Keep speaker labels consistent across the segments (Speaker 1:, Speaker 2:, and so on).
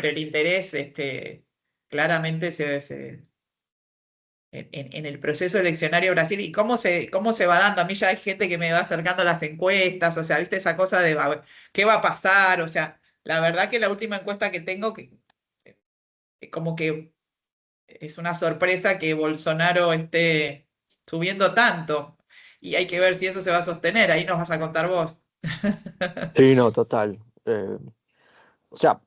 Speaker 1: pero el interés claramente en el proceso eleccionario de Brasil y cómo se va dando. A mí ya hay gente que me va acercando a las encuestas, o sea, viste esa cosa de a ver, qué va a pasar, o sea, la verdad que la última encuesta que tengo, como que es una sorpresa que Bolsonaro esté subiendo tanto y hay que ver si eso se va a sostener, ahí nos vas a contar vos.
Speaker 2: Sí, no, total. O sea,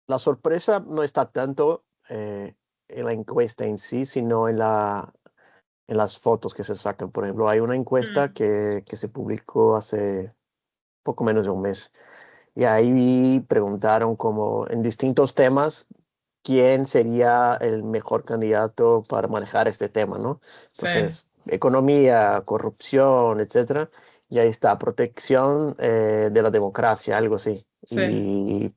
Speaker 2: la sorpresa no está tanto en la encuesta en sí, sino en las fotos que se sacan. Por ejemplo, hay una encuesta
Speaker 1: Mm,
Speaker 2: que se publicó hace poco menos de un mes. Y ahí preguntaron como en distintos temas quién sería el mejor candidato para manejar este tema, ¿no?
Speaker 1: sí,
Speaker 2: Entonces, economía, corrupción, etcétera. Y ahí está, protección de la democracia, algo así.
Speaker 1: sí.
Speaker 2: Y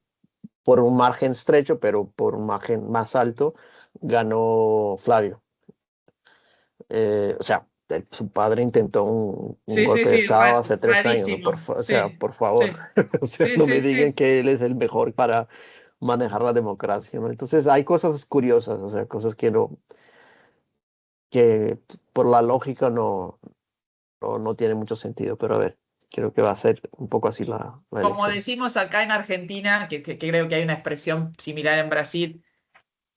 Speaker 2: por un margen estrecho, pero por un margen más alto, ganó Flavio. O sea, su padre intentó un
Speaker 1: Sí, sí,
Speaker 2: golpe de
Speaker 1: sí,
Speaker 2: Estado hace 3 años, ¿no?
Speaker 1: rarísimo.
Speaker 2: O sea,
Speaker 1: Sí,
Speaker 2: por favor,
Speaker 1: sí,
Speaker 2: o sea,
Speaker 1: sí,
Speaker 2: no
Speaker 1: sí,
Speaker 2: me digan
Speaker 1: sí.
Speaker 2: que él es el mejor para manejar la democracia, ¿no? Entonces hay cosas curiosas, o sea, cosas que no, que por la lógica no tiene mucho sentido, pero a ver, creo que va a ser un poco así la
Speaker 1: Como
Speaker 2: elección.
Speaker 1: decimos acá en Argentina, que creo que hay una expresión similar en Brasil,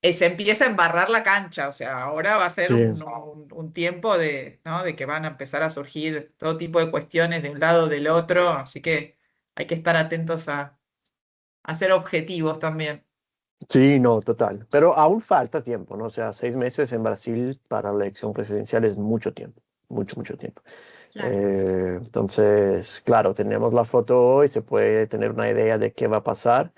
Speaker 1: se empieza a embarrar la cancha, o sea, ahora va a ser
Speaker 2: Sí,
Speaker 1: un tiempo de, ¿no? De que van a empezar a surgir todo tipo de cuestiones de un lado o del otro, así que hay que estar atentos a ser objetivos también.
Speaker 2: sí, no, total. Pero aún falta tiempo, ¿no? O sea, 6 meses en Brasil para la elección presidencial es mucho tiempo, mucho, mucho tiempo.
Speaker 3: Claro.
Speaker 2: Entonces, claro, tenemos la foto hoy, se puede tener una idea de qué va a pasar,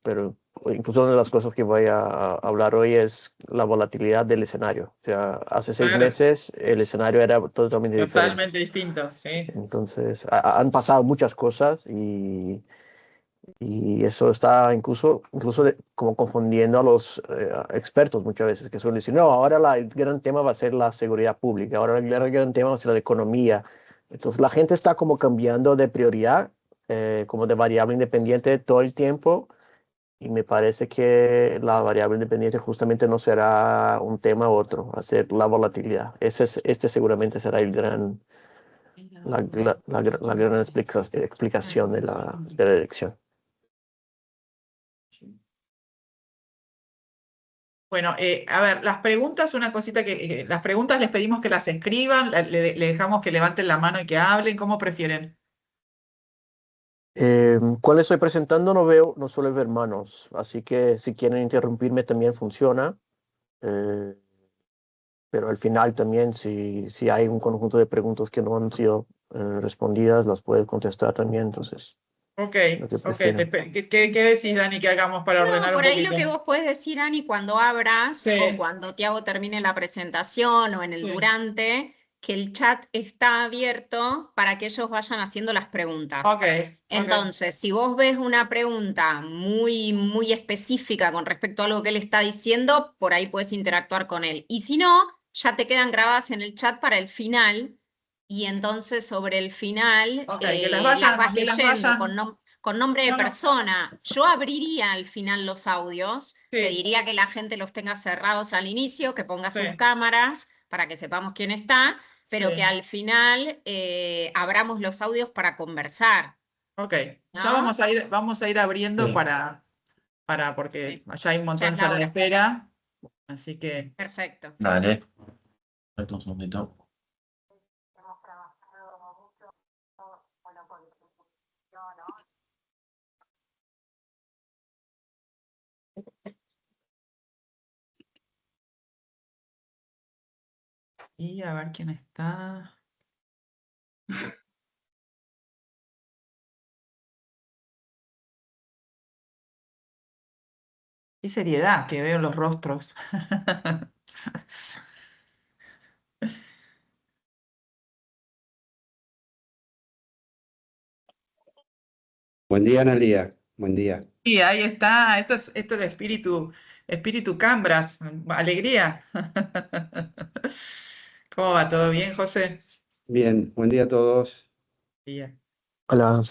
Speaker 2: pero incluso una de las cosas que voy a hablar hoy es la volatilidad del escenario. O sea, hace seis
Speaker 1: Claro,
Speaker 2: meses el escenario era totalmente diferente.
Speaker 1: totalmente distinto, sí.
Speaker 2: Entonces, han pasado muchas cosas y eso está incluso como confundiendo a los expertos muchas veces, que suelen decir, no, ahora el gran tema va a ser la seguridad pública, ahora el gran tema va a ser la economía. Entonces la gente está como cambiando de prioridad, como de variable independiente todo el tiempo, y me parece que la variable independiente justamente no será un tema u otro, va a ser la volatilidad. Este seguramente será la gran explicación de la elección.
Speaker 1: Bueno, a ver, las preguntas, una cosita las preguntas les pedimos que las escriban, le dejamos que levanten la mano y que hablen, ¿cómo prefieren?
Speaker 2: ¿Cuál estoy presentando? No veo, no suelo ver manos, así que si quieren interrumpirme también funciona, eh, pero al final también si hay un conjunto de preguntas que no han sido respondidas, las puedo contestar también, entonces,
Speaker 1: Ok,
Speaker 2: lo que
Speaker 1: ok.
Speaker 2: prefieran.
Speaker 1: ¿Qué decís, Dani, que hagamos para
Speaker 3: No,
Speaker 1: ordenar un
Speaker 3: por ahí lo
Speaker 1: poquito?
Speaker 3: que vos podés decir, Ani, cuando abras o
Speaker 1: Sí,
Speaker 3: cuando Tiago termine la presentación o en el
Speaker 1: sí.
Speaker 3: durante, que el chat está abierto para que ellos vayan haciendo las preguntas.
Speaker 1: Ok, ok.
Speaker 3: Entonces, si vos ves una pregunta muy, muy específica con respecto a algo que él está diciendo, por ahí puedes interactuar con él. Y si no, ya te quedan grabadas en el chat para el final. Y entonces sobre el final
Speaker 1: Ok,
Speaker 3: las vas
Speaker 1: que las
Speaker 3: leyendo
Speaker 1: vayan.
Speaker 3: con nombre de
Speaker 1: No, no,
Speaker 3: persona. Yo abriría al final los audios,
Speaker 1: sí,
Speaker 3: pediría que la gente los tenga cerrados al inicio, que ponga
Speaker 1: sí,
Speaker 3: sus cámaras para que sepamos quién está, pero que
Speaker 1: sí.
Speaker 3: al final abramos los audios para conversar,
Speaker 1: Ok. Ya
Speaker 3: ¿no?
Speaker 1: vamos a ir abriendo
Speaker 2: Sí.
Speaker 1: porque
Speaker 3: Sí,
Speaker 1: allá hay un
Speaker 3: ya
Speaker 1: montón
Speaker 3: es
Speaker 1: de
Speaker 3: la
Speaker 1: salas de
Speaker 3: hora.
Speaker 1: espera. Así que.
Speaker 3: Perfecto.
Speaker 2: Dale. Espera un segundito.
Speaker 3: Hemos trabajado mucho con la comunicación, ¿no?
Speaker 1: Y a ver quién está. Qué seriedad que veo en los rostros.
Speaker 4: Buen día, Analia. Buen día.
Speaker 1: Y ahí está. Esto es espíritu Cambras. Alegría. ¿Cómo va? ¿Todo bien, José?
Speaker 4: Bien, buen día a todos.
Speaker 1: Bien.
Speaker 2: Hola.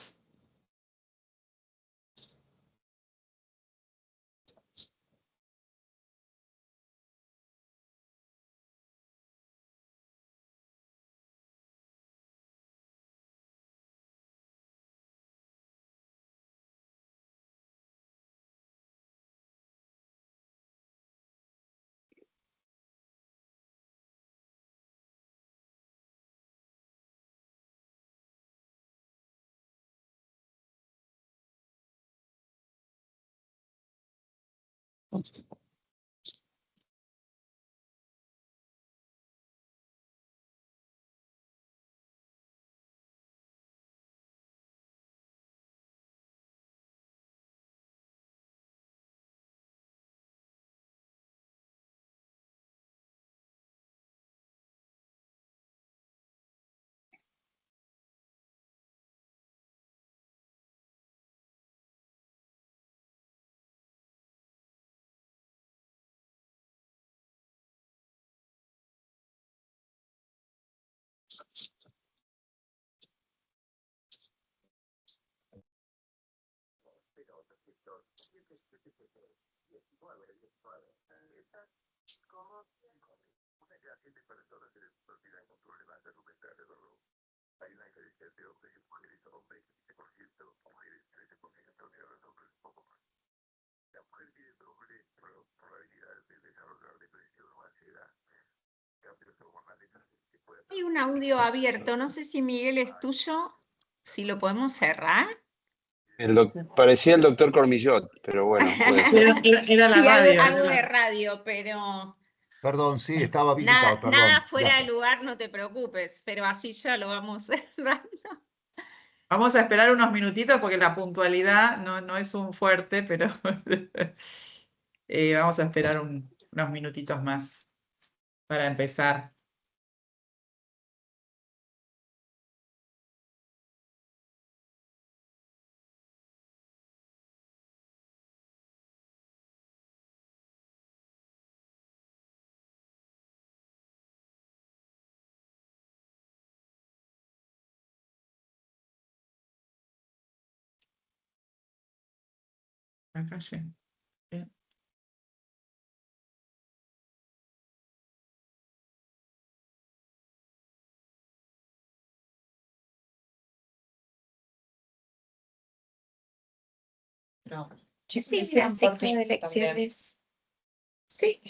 Speaker 3: Hay un audio abierto, no sé si Miguel es tuyo, si lo podemos cerrar.
Speaker 4: Parecía el doctor Cormillot, pero bueno, puede ser.
Speaker 1: Era la
Speaker 3: Sí,
Speaker 1: radio.
Speaker 3: algo de radio, pero
Speaker 5: Perdón, sí, estaba habilitado, perdón.
Speaker 3: nada fuera de
Speaker 5: Gracias.
Speaker 3: lugar, no te preocupes, pero así ya lo vamos cerrando.
Speaker 1: Vamos a esperar unos minutitos porque la puntualidad no es un fuerte, pero vamos a esperar unos minutitos más para empezar. Acá sí. Bien. No.
Speaker 3: Sí, la ciclo de elecciones. Sí.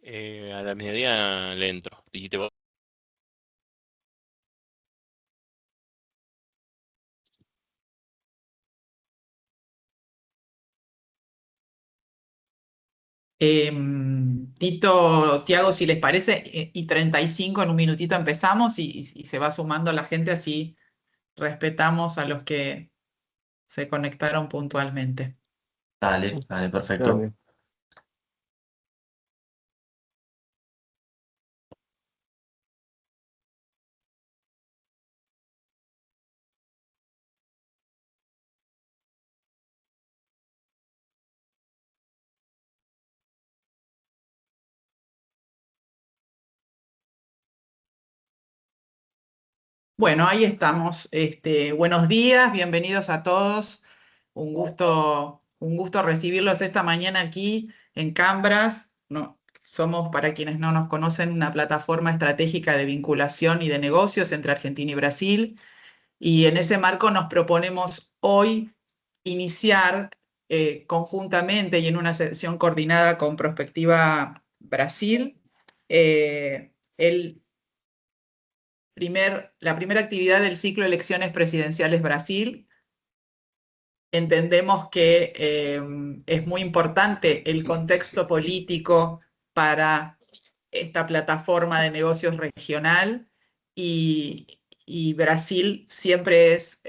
Speaker 6: A la mediodía le entro. Dijiste vos.
Speaker 1: Tito, Tiago, si les parece, y 35 en un minutito empezamos y se va sumando la gente, así respetamos a los que se conectaron puntualmente.
Speaker 7: Dale, dale, perfecto.
Speaker 2: Dale.
Speaker 1: Bueno, ahí estamos. Buenos días, bienvenidos a todos. Un gusto recibirlos esta mañana aquí en Cambras. No, somos, para quienes no nos conocen, una plataforma estratégica de vinculación y de negocios entre Argentina y Brasil. Y en ese marco nos proponemos hoy iniciar conjuntamente y en una sesión coordinada con Prospectiva Brasil, la primera actividad del ciclo Elecciones Presidenciales Brasil. Entendemos que es muy importante el contexto político para esta plataforma de negocios regional y Brasil siempre es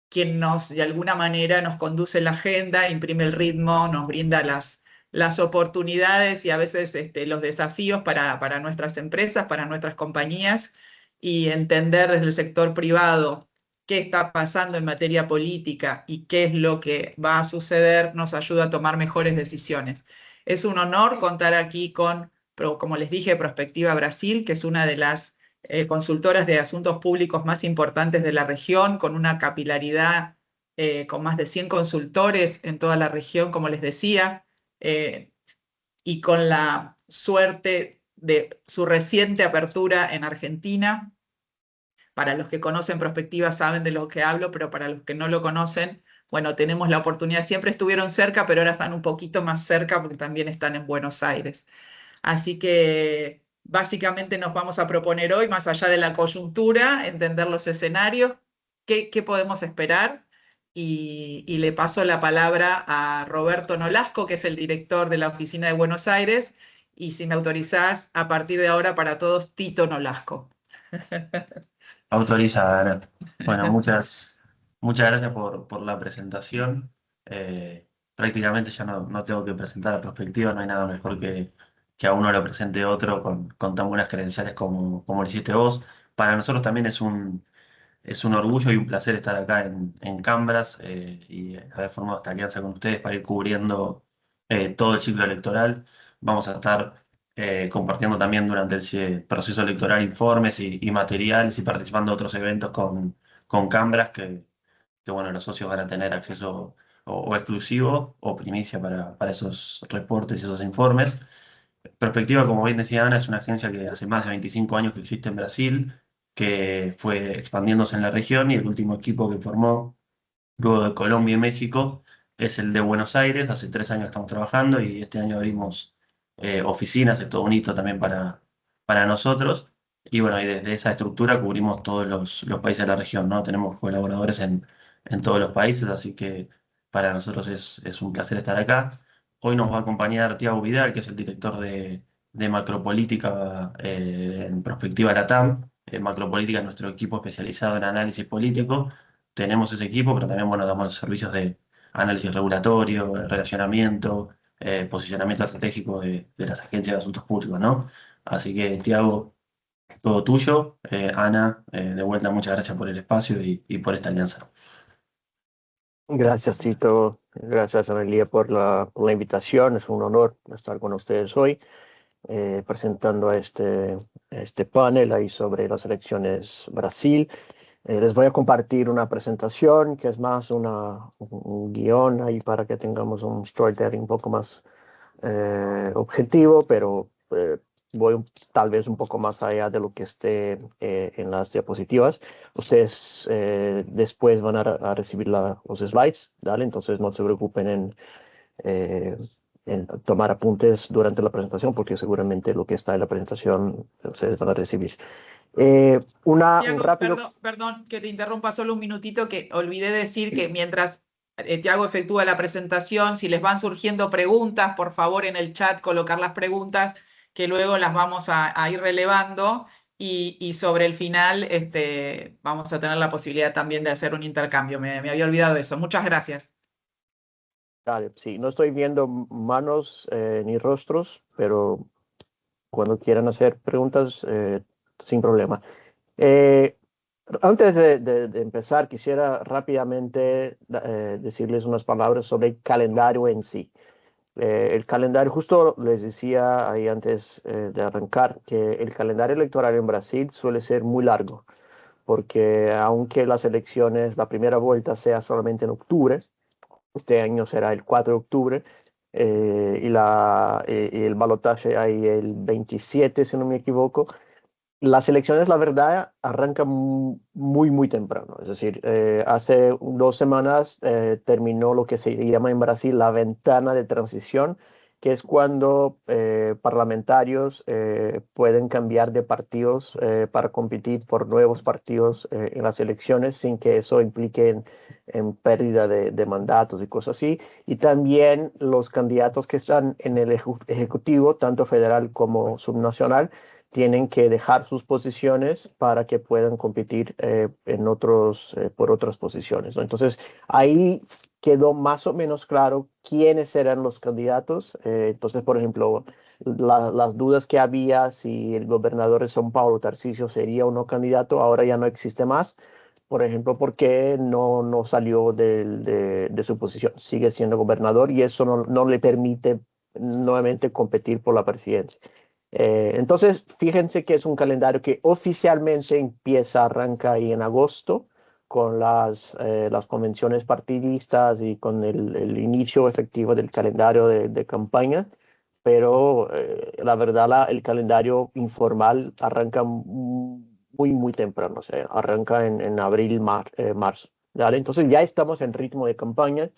Speaker 1: quien de alguna manera nos conduce la agenda, imprime el ritmo, nos brinda las oportunidades y a veces los desafíos para nuestras empresas, para nuestras compañías, y entender desde el sector privado qué está pasando en materia política y qué es lo que va a suceder, nos ayuda a tomar mejores decisiones. Es un honor contar aquí con, como les dije, Prospectiva Brasil, que es una de las consultoras de asuntos públicos más importantes de la región, con una capilaridad con más de 100 consultores en toda la región, como les decía, y con la suerte de su reciente apertura en Argentina. Para los que conocen Prospectiva saben de lo que hablo, pero para los que no lo conocen, bueno, tenemos la oportunidad, siempre estuvieron cerca, pero ahora están un poquito más cerca porque también están en Buenos Aires. Así que básicamente nos vamos a proponer hoy, más allá de la coyuntura, entender los escenarios, qué podemos esperar. Y le paso la palabra a Roberto Nolasco, que es el director de la Oficina de Buenos Aires, y si me autorizás, a partir de ahora para todos, Tito Nolasco.
Speaker 7: Autorizada, Ana. Bueno, muchas gracias por la presentación. Prácticamente ya no tengo que presentar la perspectiva, no hay nada mejor que a uno lo presente otro con tan buenas credenciales como lo hiciste vos. Para nosotros también es un orgullo y un placer estar acá en Cambras y haber formado esta alianza con ustedes para ir cubriendo todo el ciclo electoral. Vamos a estar compartiendo también durante el proceso electoral informes y materiales y participando de otros eventos con Cambras que, bueno, los socios van a tener acceso o exclusivo o primicia para esos reportes y esos informes. Perspectiva, como bien decía Ana, es una agencia que hace más de 25 años que existe en Brasil, que fue expandiéndose en la región y el último equipo que formó luego de Colombia y México es el de Buenos Aires. Hace 3 años estamos trabajando y este año abrimos oficinas, es todo un hito también para nosotros. Y bueno, y desde esa estructura cubrimos todos los países de la región, ¿no? Tenemos colaboradores en todos los países, así que para nosotros es un placer estar acá. Hoy nos va a acompañar Tiago Vidal, que es el director de Macropolítica en Prospectiva Latam. Macropolítica es nuestro equipo especializado en análisis político. Tenemos ese equipo, pero también, bueno, damos servicios de análisis regulatorio, relacionamiento, posicionamiento estratégico de las agencias de asuntos públicos, ¿no? Así que, Tiago, todo tuyo. Ana, de vuelta, muchas gracias por el espacio y por esta alianza.
Speaker 2: Gracias, Tito. Gracias, Amelia, por la invitación. Es un honor estar con ustedes hoy, presentando este panel ahí sobre las elecciones Brasil. Les voy a compartir una presentación que es más un guión ahí para que tengamos un storytelling un poco más objetivo, pero voy tal vez un poco más allá de lo que esté en las diapositivas. Ustedes después van a recibir los slides, ¿vale? Entonces no se preocupen en tomar apuntes durante la presentación, porque seguramente lo que está en la presentación ustedes van a recibir. Un
Speaker 1: Tiago,
Speaker 2: rápido...
Speaker 1: perdón que te interrumpa solo un minutito, que olvidé decir que mientras Tiago efectúa la presentación, si les van surgiendo preguntas, por favor en el chat colocar las preguntas, que luego las vamos a ir relevando, y sobre el final vamos a tener la posibilidad también de hacer un intercambio. Me había olvidado eso. Muchas gracias.
Speaker 2: Dale, sí, no estoy viendo manos ni rostros, pero cuando quieran hacer preguntas, sin problema. Antes de empezar, quisiera rápidamente decirles unas palabras sobre el calendario en sí. El calendario, justo les decía ahí antes de arrancar, que el calendario electoral en Brasil suele ser muy largo, porque aunque las elecciones, la primera vuelta sea solamente en octubre, este año será el 4 de octubre, y el balotaje ahí el 27, si no me equivoco. Las elecciones, la verdad, arrancan muy temprano. Es decir, hace 2 semanas terminó lo que se llama en Brasil la ventana de transición, que es cuando parlamentarios pueden cambiar de partidos para competir por nuevos partidos en las elecciones sin que eso implique en pérdida de mandatos y cosas así. Y también los candidatos que están en el ejecutivo, tanto federal como subnacional, tienen que dejar sus posiciones para que puedan competir por otras posiciones, ¿no? Entonces, ahí quedó más o menos claro quiénes eran los candidatos. Entonces, por ejemplo, las dudas que había si el gobernador de São Paulo, Tarcísio, sería o no candidato, ahora ya no existe más. Por ejemplo, porque no salió de su posición, sigue siendo gobernador y eso no le permite nuevamente competir por la presidencia. Entonces, fíjense que es un calendario que oficialmente arranca ahí en agosto con las convenciones partidistas y con el inicio efectivo del calendario de campaña, pero la verdad el calendario informal arranca muy temprano, o sea, arranca en abril, marzo. ¿Vale? Entonces ya estamos en ritmo de campaña.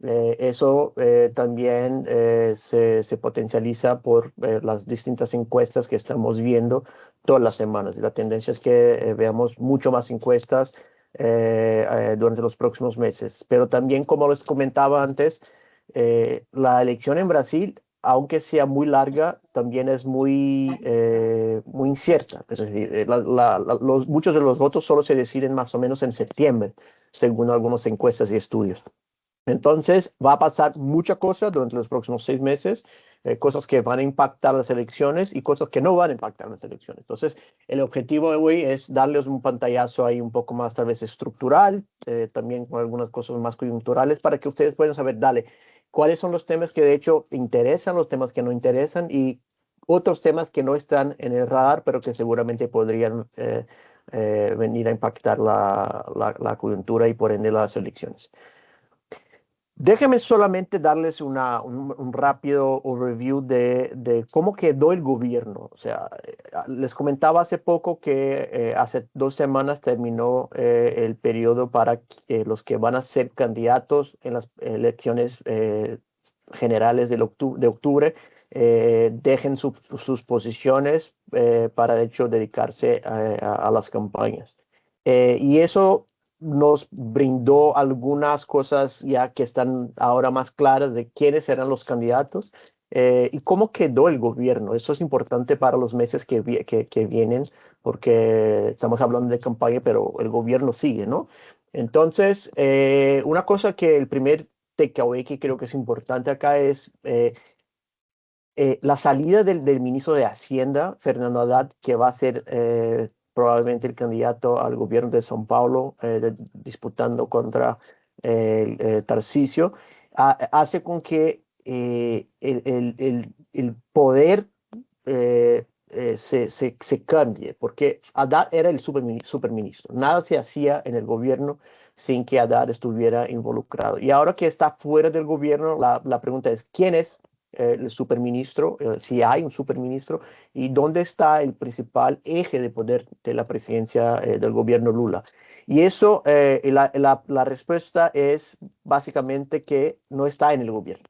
Speaker 2: Eso también se potencializa por las distintas encuestas que estamos viendo todas las semanas. Y la tendencia es que veamos mucho más encuestas durante los próximos meses. Pero también, como les comentaba antes, la elección en Brasil, aunque sea muy larga, también es muy incierta. Es decir, muchos de los votos solo se deciden más o menos en septiembre, según algunas encuestas y estudios. Entonces, va a pasar mucha cosa durante los próximos 6 meses, cosas que van a impactar las elecciones y cosas que no van a impactar las elecciones. Entonces, el objetivo de hoy es darles un pantallazo ahí un poco más tal vez estructural, también con algunas cosas más coyunturales para que ustedes puedan saber, dale, cuáles son los temas que de hecho interesan, los temas que no interesan y otros temas que no están en el radar, pero que seguramente podrían venir a impactar la coyuntura y por ende las elecciones. Déjenme solamente darles un rápido overview de cómo quedó el gobierno. O sea, les comentaba hace poco que hace 2 semanas terminó el periodo para los que van a ser candidatos en las elecciones generales de octubre dejen sus posiciones para, de hecho, dedicarse a las campañas. Y eso nos brindó algunas cosas ya que están ahora más claras de quiénes eran los candidatos y cómo quedó el gobierno. Eso es importante para los meses que vienen, porque estamos hablando de campaña, pero el gobierno sigue, ¿no? Entonces, una cosa que el primer takeaway que creo que es importante acá es la salida del ministro de Hacienda, Fernando Haddad, que va a ser probablemente el candidato al gobierno de São Paulo, disputando contra Tarcísio, hace con que el poder se cambie, porque Haddad era el superministro. Nada se hacía en el gobierno sin que Haddad estuviera involucrado. Y ahora que está fuera del gobierno, la pregunta es, ¿quién es el superministro? Si hay un superministro, y dónde está el principal eje de poder de la presidencia del gobierno Lula. Y eso, la respuesta es básicamente que no está en el gobierno.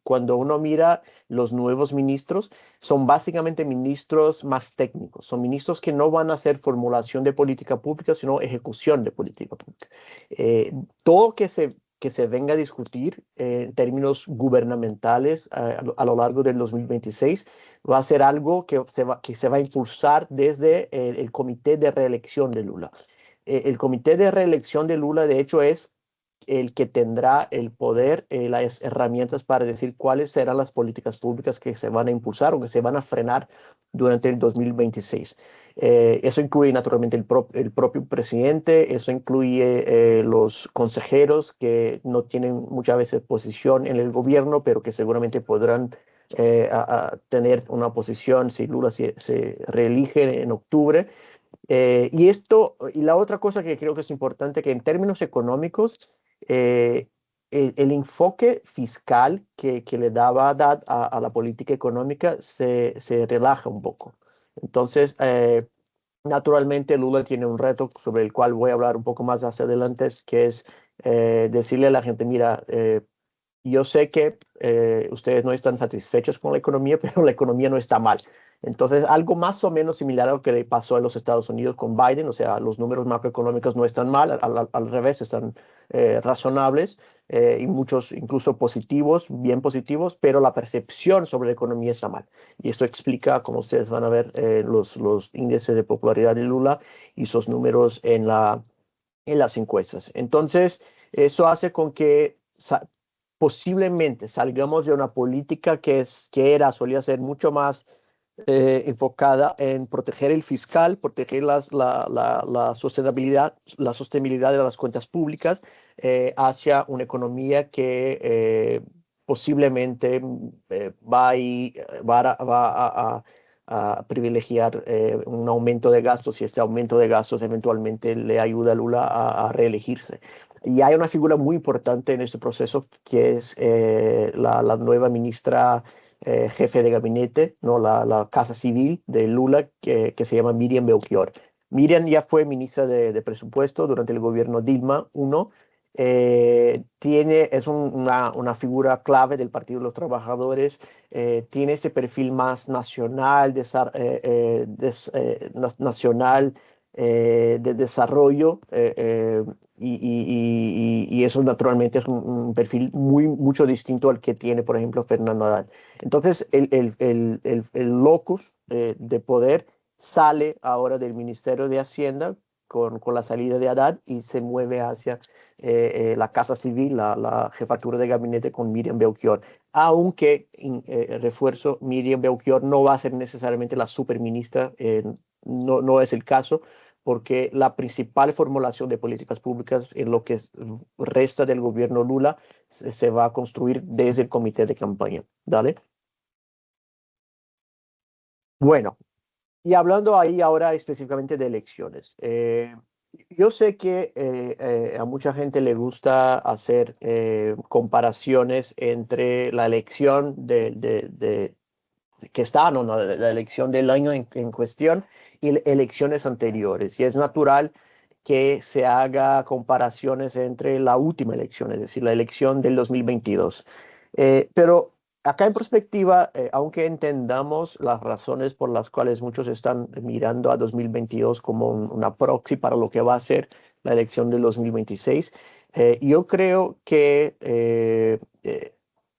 Speaker 2: Cuando uno mira los nuevos ministros, son básicamente ministros más técnicos, son ministros que no van a hacer formulación de política pública, sino ejecución de política pública. Todo que se venga a discutir en términos gubernamentales a lo largo del 2026 va a ser algo que se va a impulsar desde el Comité de Reelección de Lula. El Comité de Reelección de Lula, de hecho, es el que tendrá el poder, las herramientas para decir cuáles serán las políticas públicas que se van a impulsar o que se van a frenar durante el 2026. Eso incluye naturalmente el propio presidente, eso incluye los consejeros que no tienen muchas veces posición en el gobierno, pero que seguramente podrán tener una posición si Lula se reelige en octubre. Y la otra cosa que creo que es importante, que en términos económicos, el enfoque fiscal que le daba Haddad a la política económica se relaja un poco. Entonces, naturalmente, Lula tiene un reto sobre el cual voy a hablar un poco más hacia adelante, que es decirle a la gente, mira, yo sé que ustedes no están satisfechos con la economía, pero la economía no está mal. Entonces, algo más o menos similar a lo que le pasó en los Estados Unidos con Biden, o sea, los números macroeconómicos no están mal, al revés, están razonables y muchos incluso positivos, bien positivos, pero la percepción sobre la economía está mal. Y esto explica, como ustedes van a ver, los índices de popularidad de Lula y sus números en las encuestas. Entonces, eso hace con que posiblemente salgamos de una política solía ser mucho más enfocada en proteger el fiscal, proteger la sostenibilidad de las cuentas públicas hacia una economía que posiblemente va a privilegiar un aumento de gastos y este aumento de gastos eventualmente le ayuda a Lula a reelegirse. Y hay una figura muy importante en este proceso que es la nueva ministra jefe de gabinete, ¿no? La Casa Civil de Lula, que se llama Miriam Belchior. Miriam ya fue ministra de Presupuesto durante el gobierno Dilma I. Es una figura clave del Partido de los Trabajadores, tiene ese perfil más nacional, nacional de desarrollo, y eso naturalmente es un perfil mucho distinto al que tiene, por ejemplo, Fernando Haddad. Entonces, el locus de poder sale ahora del Ministerio de Hacienda con la salida de Haddad y se mueve hacia la Casa Civil, la jefatura de gabinete con Miriam Belchior. Aunque, refuerzo, Miriam Belchior no va a ser necesariamente la superministra, no es el caso, porque la principal formulación de políticas públicas en lo que resta del gobierno Lula se va a construir desde el comité de campaña. ¿Dale? Bueno, y hablando ahí ahora específicamente de elecciones. Yo sé que a mucha gente le gusta hacer comparaciones entre la elección que está, no, la elección del año en cuestión y elecciones anteriores. Y es natural que se haga comparaciones entre la última elección, es decir, la elección del 2022. Pero acá en perspectiva, aunque entendamos las razones por las cuales muchos están mirando a 2022 como una proxy para lo que va a ser la elección del 2026, yo creo que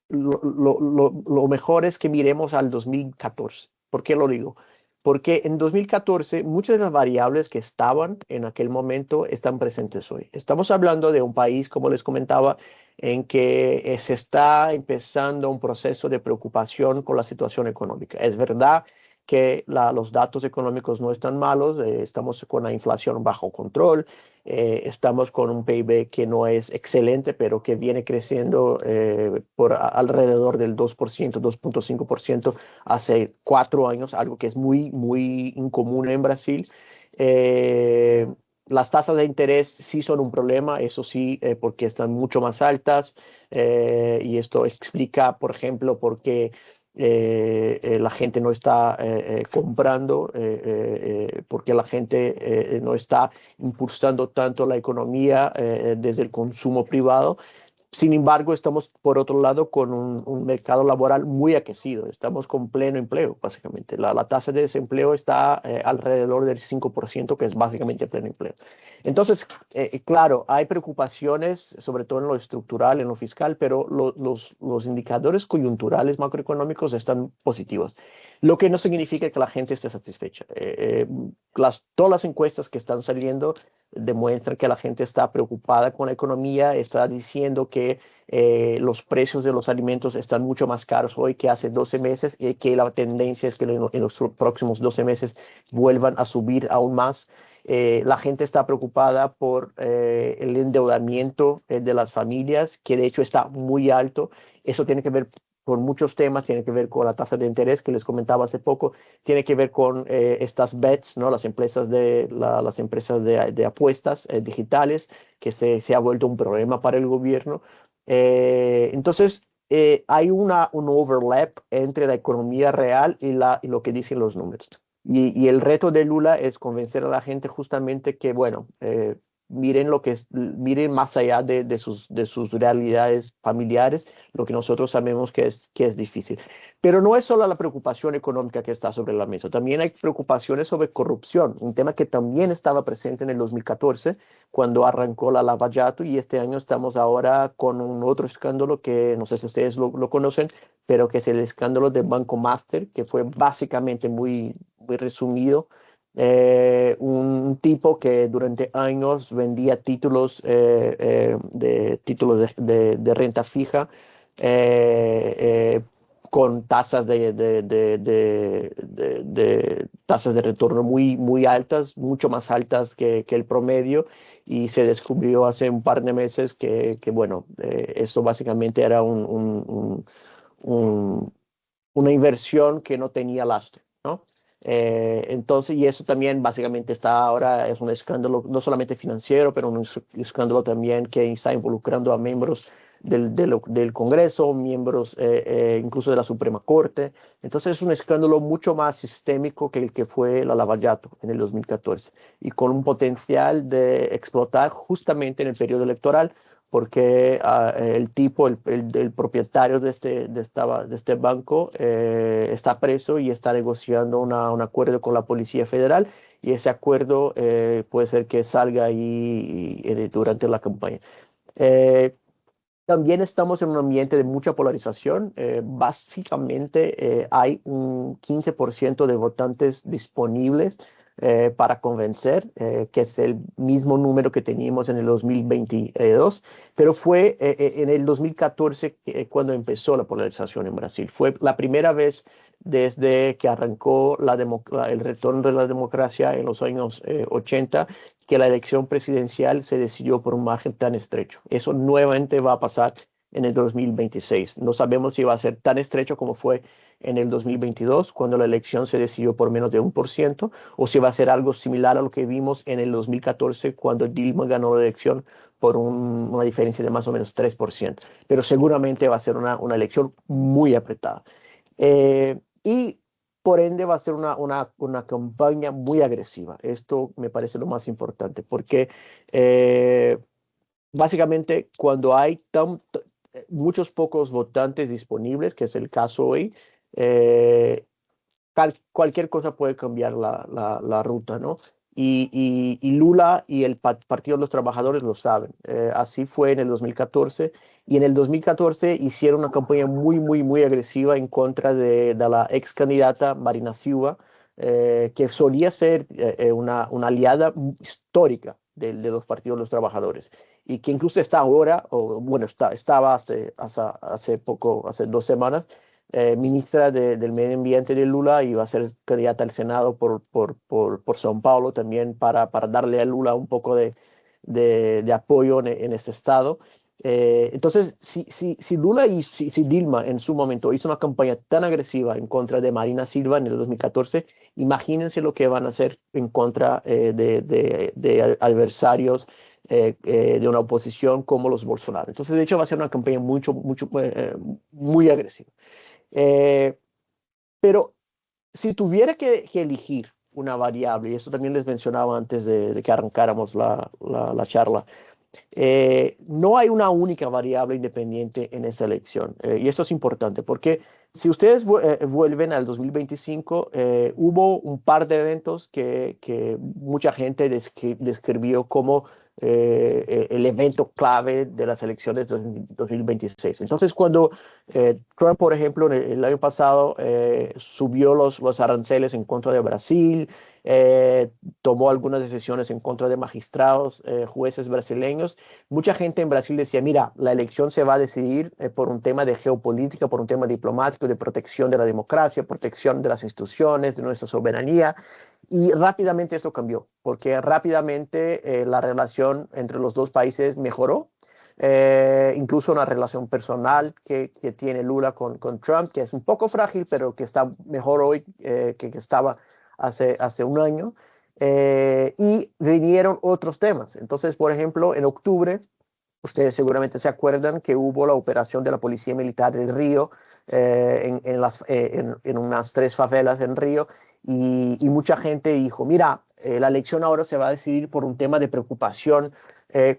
Speaker 2: lo mejor es que miremos al 2014. ¿Por qué lo digo? Porque en 2014 muchas de las variables que estaban en aquel momento están presentes hoy. Estamos hablando de un país, como les comentaba, en que se está empezando un proceso de preocupación con la situación económica. Es verdad que los datos económicos no están malos, estamos con la inflación bajo control, estamos con un PIB que no es excelente, pero que viene creciendo por alrededor del 2%, 2.5% hace 4 años, algo que es muy incomún en Brasil. Eh, las tasas de interés sí son un problema, eso sí, porque están mucho más altas, y esto explica, por ejemplo, por qué la gente no está comprando, porque la gente no está impulsando tanto la economía desde el consumo privado. Sin embargo, estamos por otro lado con un mercado laboral muy aquecido. Estamos con pleno empleo, básicamente. La tasa de desempleo está alrededor del 5%, que es básicamente pleno empleo. Entonces, claro, hay preocupaciones, sobre todo en lo estructural, en lo fiscal, pero los indicadores coyunturales macroeconómicos están positivos, lo que no significa que la gente esté satisfecha. Todas las encuestas que están saliendo demuestra que la gente está preocupada con la economía, está diciendo que los precios de los alimentos están mucho más caros hoy que hace 12 meses y que la tendencia es que en los próximos 12 meses vuelvan a subir aún más. La gente está preocupada por el endeudamiento de las familias, que de hecho está muy alto. Eso tiene que ver con muchos temas, tiene que ver con la tasa de interés que les comentaba hace poco, tiene que ver con estas bets, ¿no? Las empresas las empresas de apuestas digitales, que se ha vuelto un problema para el gobierno. Entonces, hay un overlap entre la economía real y lo que dicen los números. Y el reto de Lula es convencer a la gente justamente que, bueno, miren miren más allá de sus realidades familiares, lo que nosotros sabemos que es difícil. Pero no es solo la preocupación económica que está sobre la mesa, también hay preocupaciones sobre corrupción, un tema que también estaba presente en el 2014 cuando arrancó la Lava Jato, y este año estamos ahora con un otro escándalo que no sé si ustedes lo conocen, pero que es el escándalo de Banco Master, que fue básicamente muy resumido, un tipo que durante años vendía títulos de renta fija, eh, con tasas tasas de retorno muy altas, mucho más altas que el promedio, y se descubrió hace un par de meses bueno, eso básicamente era un- una inversión que no tenía lastre, ¿no? Entonces, y eso también básicamente es un escándalo no solamente financiero, pero un escándalo también que está involucrando a miembros del Congreso, miembros incluso de la Suprema Corte. Entonces es un escándalo mucho más sistémico que el que fue la Lava Jato en el 2014, y con un potencial de explotar justamente en el periodo electoral, porque el tipo, el propietario de este banco, está preso y está negociando un acuerdo con la Policía Federal, y ese acuerdo puede ser que salga ahí durante la campaña. Eh, También estamos en un ambiente de mucha polarización. Básicamente hay un 15% de votantes disponibles para convencer, que es el mismo número que teníamos en el 2022, pero fue en el 2014 cuando empezó la polarización en Brasil. Fue la primera vez desde que arrancó el retorno de la democracia en los años 80, que la elección presidencial se decidió por un margen tan estrecho. Eso nuevamente va a pasar en el 2026. No sabemos si va a ser tan estrecho como fue en el 2022, cuando la elección se decidió por menos de 1%, o si va a ser algo similar a lo que vimos en el 2014, cuando Dilma ganó la elección por una diferencia de más o menos 3%. Pero seguramente va a ser una elección muy apretada. Y por ende va a ser una campaña muy agresiva. Esto me parece lo más importante, porque básicamente cuando hay muchos pocos votantes disponibles, que es el caso hoy, eh, cualquier cosa puede cambiar la ruta, ¿no? Y Lula y el Partido de los Trabajadores lo saben. Así fue en el 2014, y en el 2014 hicieron una campaña muy agresiva en contra de la ex candidata Marina Silva, que solía ser una aliada histórica de los Partidos de los Trabajadores, y que incluso está ahora, o bueno, estaba hace poco, hace 2 semanas, ministra del Medio Ambiente de Lula, y va a ser candidata al Senado por São Paulo también, para darle a Lula un poco de apoyo en ese estado. Entonces, si Lula y si Dilma en su momento hizo una campaña tan agresiva en contra de Marina Silva en el 2014, imagínense lo que van a hacer en contra de adversarios de una oposición como los Bolsonaro. Entonces, de hecho, va a ser una campaña muy agresiva. Eh, pero si tuviera que elegir una variable, y eso también les mencionaba antes de que arrancáramos la charla, no hay una única variable independiente en esta elección. Y eso es importante porque si ustedes vuelven al 2025, hubo un par de eventos que mucha gente describió como el evento clave de las elecciones de 2026. Entonces, cuando Trump, por ejemplo, el año pasado subió los aranceles en contra de Brasil, eh, tomó algunas decisiones en contra de magistrados, jueces brasileños. Mucha gente en Brasil decía, mira, la elección se va a decidir por un tema de geopolítica, por un tema diplomático, de protección de la democracia, protección de las instituciones, de nuestra soberanía. Y rápidamente esto cambió, porque rápidamente la relación entre los dos países mejoró. Incluso una relación personal que tiene Lula con Trump, que es un poco frágil, pero que está mejor hoy que estaba hace un año. Y vinieron otros temas. Entonces, por ejemplo, en octubre, ustedes seguramente se acuerdan que hubo la operación de la Policía Militar del Río, en unas 3 favelas en Río, y mucha gente dijo, mira, la elección ahora se va a decidir por un tema de preocupación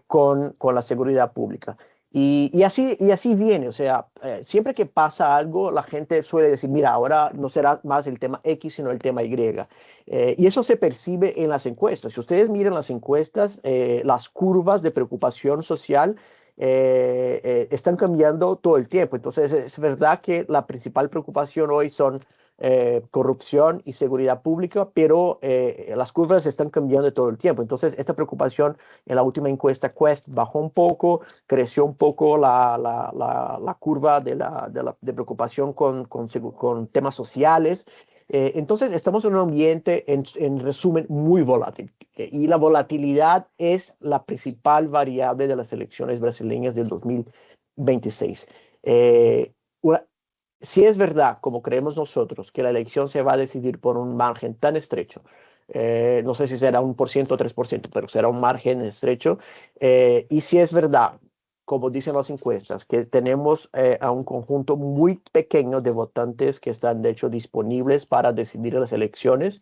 Speaker 2: con la seguridad pública. Y así viene, o sea, siempre que pasa algo, la gente suele decir, mira, ahora no será más el tema X, sino el tema Y. Y eso se percibe en las encuestas. Si ustedes miran las encuestas, las curvas de preocupación social están cambiando todo el tiempo. Entonces, es verdad que la principal preocupación hoy son corrupción y seguridad pública, pero las curvas están cambiando todo el tiempo. Entonces, esta preocupación en la última encuesta Quest bajó un poco, creció un poco la curva de preocupación con temas sociales. Entonces, estamos en un ambiente, en resumen, muy volátil. Y la volatilidad es la principal variable de las elecciones brasileñas del 2026. Una, si es verdad, como creemos nosotros, que la elección se va a decidir por un margen tan estrecho, no sé si será 1% o 3%, pero será un margen estrecho, y si es verdad, como dicen las encuestas, que tenemos a un conjunto muy pequeño de votantes que están, de hecho, disponibles para decidir las elecciones,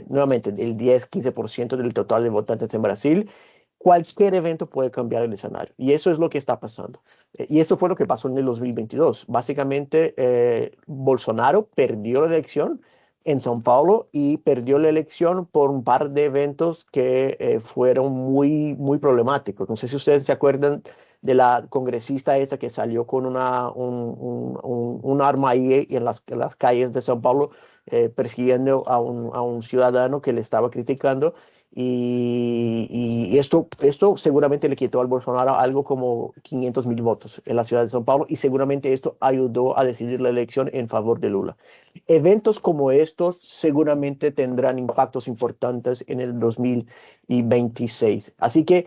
Speaker 2: nuevamente, el 10-15% del total de votantes en Brasil, cualquier evento puede cambiar el escenario. Y eso es lo que está pasando. Y esto fue lo que pasó en el 2022. Básicamente, Bolsonaro perdió la elección en São Paulo y perdió la elección por un par de eventos que fueron muy problemáticos. No sé si ustedes se acuerdan de la congresista esa que salió con un arma ahí en las calles de São Paulo persiguiendo a un ciudadano que le estaba criticando. Y esto seguramente le quitó al Bolsonaro algo como 500.000 votos en la ciudad de São Paulo y seguramente esto ayudó a decidir la elección en favor de Lula. Eventos como estos seguramente tendrán impactos importantes en el 2026. Así que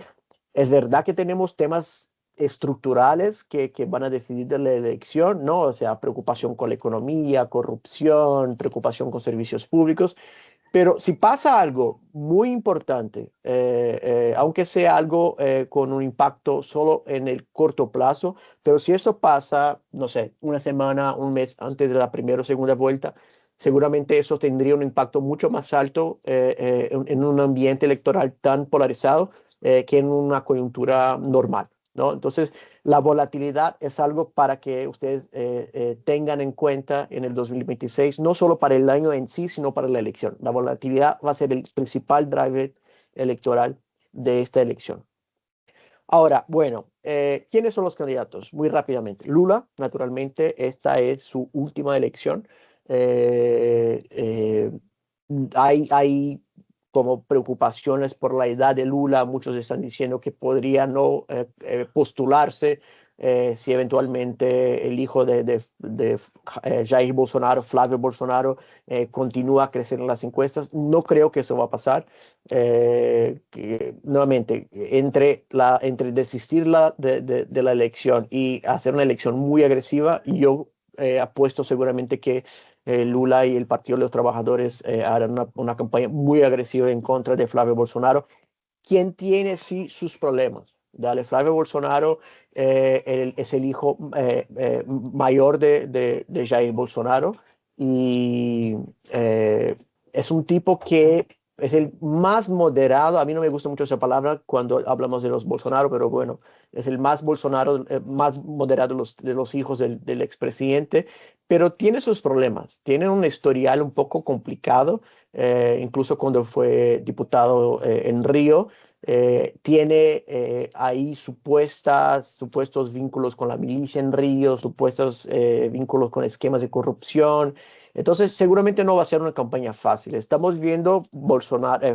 Speaker 2: es verdad que tenemos temas estructurales que van a decidir de la elección, ¿no? O sea, preocupación con la economía, corrupción, preocupación con servicios públicos. Pero si pasa algo muy importante, aunque sea algo con un impacto solo en el corto plazo, pero si esto pasa, no sé, una semana, un mes antes de la primera o segunda vuelta, seguramente eso tendría un impacto mucho más alto en un ambiente electoral tan polarizado que en una coyuntura normal, ¿no? Entonces, la volatilidad es algo para que ustedes tengan en cuenta en el 2026, no solo para el año en sí, sino para la elección. La volatilidad va a ser el principal driver electoral de esta elección. Ahora, bueno, ¿quiénes son los candidatos? Muy rápidamente. Lula, naturalmente, esta es su última elección. Hay como preocupaciones por la edad de Lula. Muchos están diciendo que podría no postularse si eventualmente el hijo de Jair Bolsonaro, Flávio Bolsonaro, continúa a crecer en las encuestas. No creo que eso va a pasar. Nuevamente, entre desistir de la elección y hacer una elección muy agresiva, yo apuesto seguramente que Lula y el Partido de los Trabajadores harán una campaña muy agresiva en contra de Flávio Bolsonaro, quien tiene sí sus problemas. Dale, Flávio Bolsonaro es el hijo mayor de Jair Bolsonaro y es un tipo que es el más moderado. A mí no me gusta mucho esa palabra cuando hablamos de los Bolsonaro, pero bueno, es el más Bolsonaro, más moderado de los hijos del expresidente, pero tiene sus problemas. Tiene un historial un poco complicado, incluso cuando fue diputado en Río. Tiene ahí supuestos vínculos con la milicia en Río, supuestos vínculos con esquemas de corrupción. Entonces, seguramente no va a ser una campaña fácil. Estamos viendo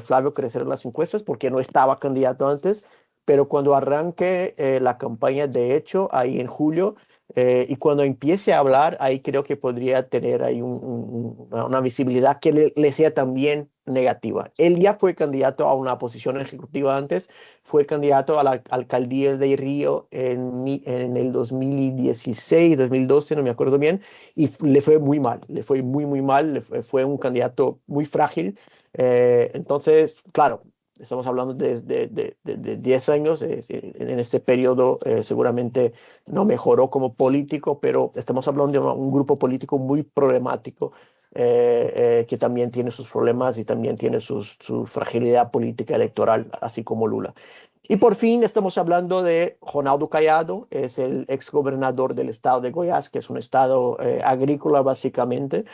Speaker 2: Flávio crecer en las encuestas porque no estaba candidato antes, pero cuando arranque la campaña, de hecho, ahí en julio, y cuando empiece a hablar, ahí creo que podría tener ahí una visibilidad que le sea también negativa. Él ya fue candidato a una posición ejecutiva antes, fue candidato a la alcaldía de Río en el 2016, 2012, no me acuerdo bien, y le fue muy mal, le fue muy mal, fue un candidato muy frágil. Entonces, claro, estamos hablando de 10 años, en este periodo seguramente no mejoró como político, pero estamos hablando de un grupo político muy problemático que también tiene sus problemas y también tiene su fragilidad política electoral, así como Lula. Y por fin estamos hablando de Ronaldo Caiado, es el exgobernador del estado de Goiás, que es un estado agrícola básicamente.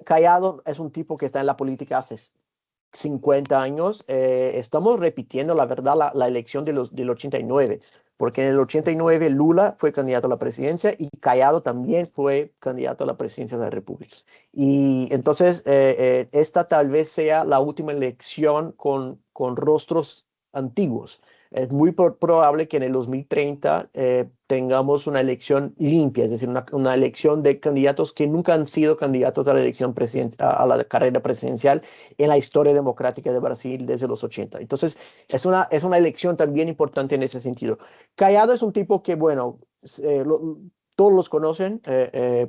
Speaker 2: Caiado es un tipo que está en la política hace 50 años. Estamos repitiendo, la verdad, la elección del 89, porque en el 89 Lula fue candidato a la presidencia y Caiado también fue candidato a la presidencia de la República. Y entonces esta tal vez sea la última elección con rostros antiguos. Es muy probable que en el 2030 tengamos una elección limpia, es decir, una elección de candidatos que nunca han sido candidatos a la elección a la carrera presidencial en la historia democrática de Brasil desde los 80. Entonces, es una elección también importante en ese sentido. Caiado es un tipo que, bueno, todos los conocen,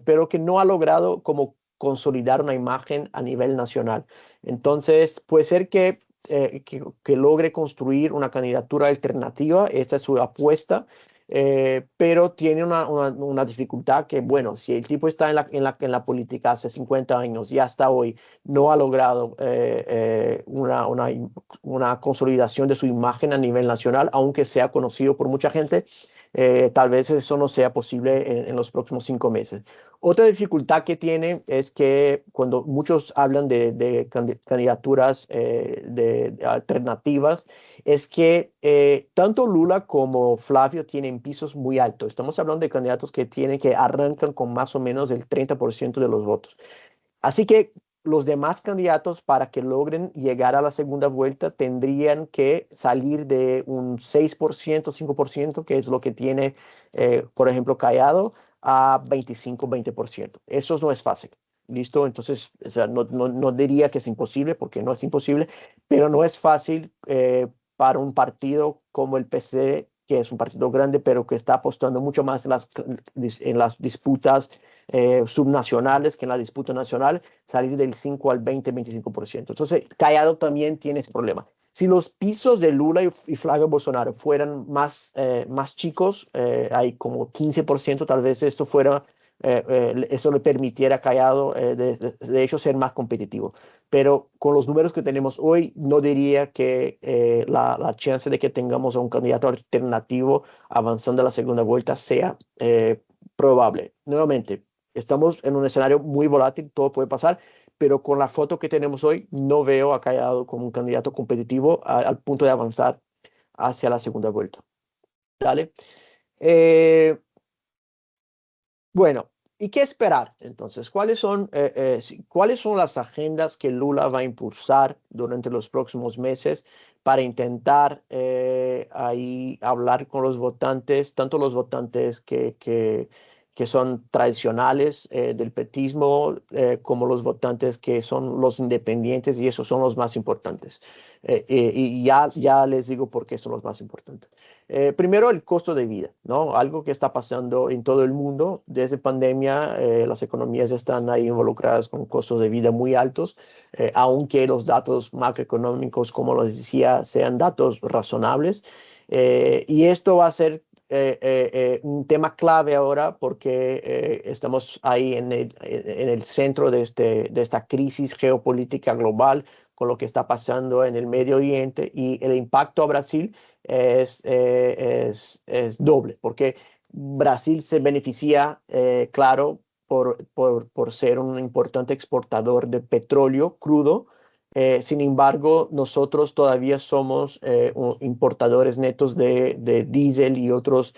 Speaker 2: pero que no ha logrado como consolidar una imagen a nivel nacional. Entonces, puede ser que logre construir una candidatura alternativa, esta es su apuesta, pero tiene una dificultad que, bueno, si el tipo está en la política hace 50 años y hasta hoy no ha logrado una consolidación de su imagen a nivel nacional, aunque sea conocido por mucha gente, tal vez eso no sea posible en los próximos 5 meses. Otra dificultad que tiene es que cuando muchos hablan de candidaturas de alternativas, es que tanto Lula como Flavio tienen pisos muy altos. Estamos hablando de candidatos que arrancan con más o menos el 30% de los votos. Así que los demás candidatos, para que logren llegar a la segunda vuelta, tendrían que salir de un 6%, 5%, que es lo que tiene, por ejemplo, Caiado, a 25, 20%. Eso no es fácil. ¿Listo? Entonces, o sea, no diría que es imposible, porque no es imposible, pero no es fácil para un partido como el PC, que es un partido grande, pero que está apostando mucho más en las disputas subnacionales que en la disputa nacional, salir del 5 al 20, 25%. Entonces, Caiado también tiene ese problema. Si los pisos de Lula y Flavio Bolsonaro fueran más chicos, hay como 15%, tal vez eso le permitiera a Caiado, de hecho, ser más competitivo. Pero con los números que tenemos hoy, no diría que la chance de que tengamos a un candidato alternativo avanzando a la segunda vuelta sea probable. Nuevamente, estamos en un escenario muy volátil, todo puede pasar, pero con la foto que tenemos hoy, no veo a Caiado como un candidato competitivo al punto de avanzar hacia la segunda vuelta. ¿Vale? Bueno, ¿y qué esperar entonces? ¿Cuáles son las agendas que Lula va a impulsar durante los próximos meses para intentar ahí hablar con los votantes, tanto los votantes que son tradicionales del petismo, como los votantes que son los independientes, y esos son los más importantes? Y ya les digo por qué son los más importantes. Primero, el costo de vida, ¿no? Algo que está pasando en todo el mundo. Desde pandemia, las economías están ahí involucradas con costos de vida muy altos, aunque los datos macroeconómicos, como les decía, sean datos razonables. Y esto va a ser un tema clave ahora, porque estamos ahí en el centro de esta crisis geopolítica global, con lo que está pasando en el Medio Oriente, y el impacto a Brasil es doble, porque Brasil se beneficia, claro, por ser un importante exportador de petróleo crudo. Sin embargo, nosotros todavía somos importadores netos de diésel y otros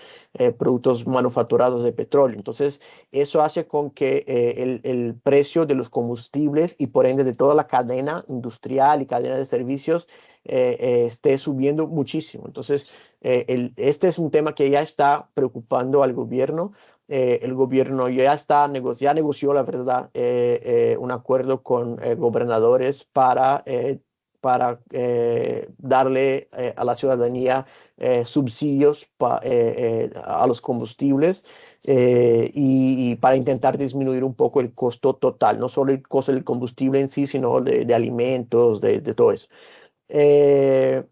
Speaker 2: productos manufacturados de petróleo. Entonces, eso hace con que el precio de los combustibles y por ende de toda la cadena industrial y cadena de servicios esté subiendo muchísimo. Entonces, este es un tema que ya está preocupando al gobierno. El gobierno ya negoció, la verdad, un acuerdo con gobernadores para darle a la ciudadanía subsidios a los combustibles, y para intentar disminuir un poco el costo total, no solo el costo del combustible en sí, sino de alimentos, de todo eso. Eh,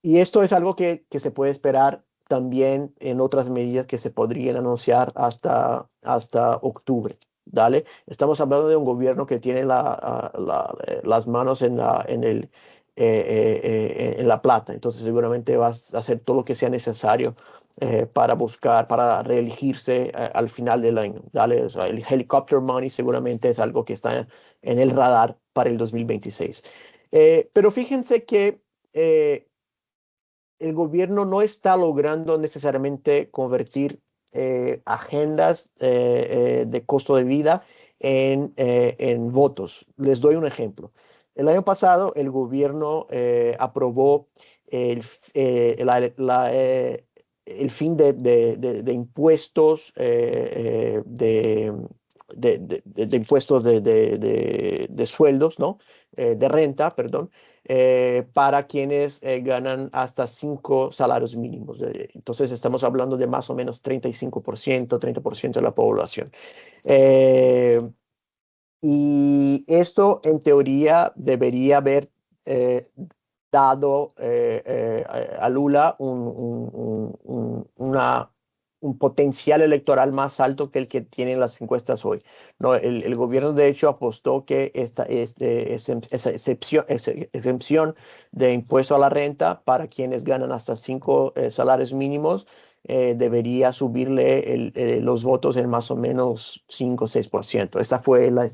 Speaker 2: y esto es algo que se puede esperar también en otras medidas que se podrían anunciar hasta octubre. ¿dale? Estamos hablando de un gobierno que tiene las manos en la plata, entonces seguramente va a hacer todo lo que sea necesario para reelegirse al final del año, ¿dale? O sea, el helicopter money seguramente es algo que está en el radar para el 2026. Pero fíjense que el gobierno no está logrando necesariamente convertir agendas de costo de vida en votos. Les doy un ejemplo. El año pasado el gobierno aprobó el fin de impuestos de impuestos de sueldos, ¿no? De renta, perdón, para quienes ganan hasta 5 salarios mínimos. Entonces estamos hablando de más o menos 35%, 30% de la población. Eh, y esto en teoría debería haber dado a Lula un potencial electoral más alto que el que tienen las encuestas hoy. No, el gobierno de hecho apostó que esa excepción de impuesto a la renta para quienes ganan hasta 5 salarios mínimos debería subirle los votos en más o menos 5 o 6%. Esa fue la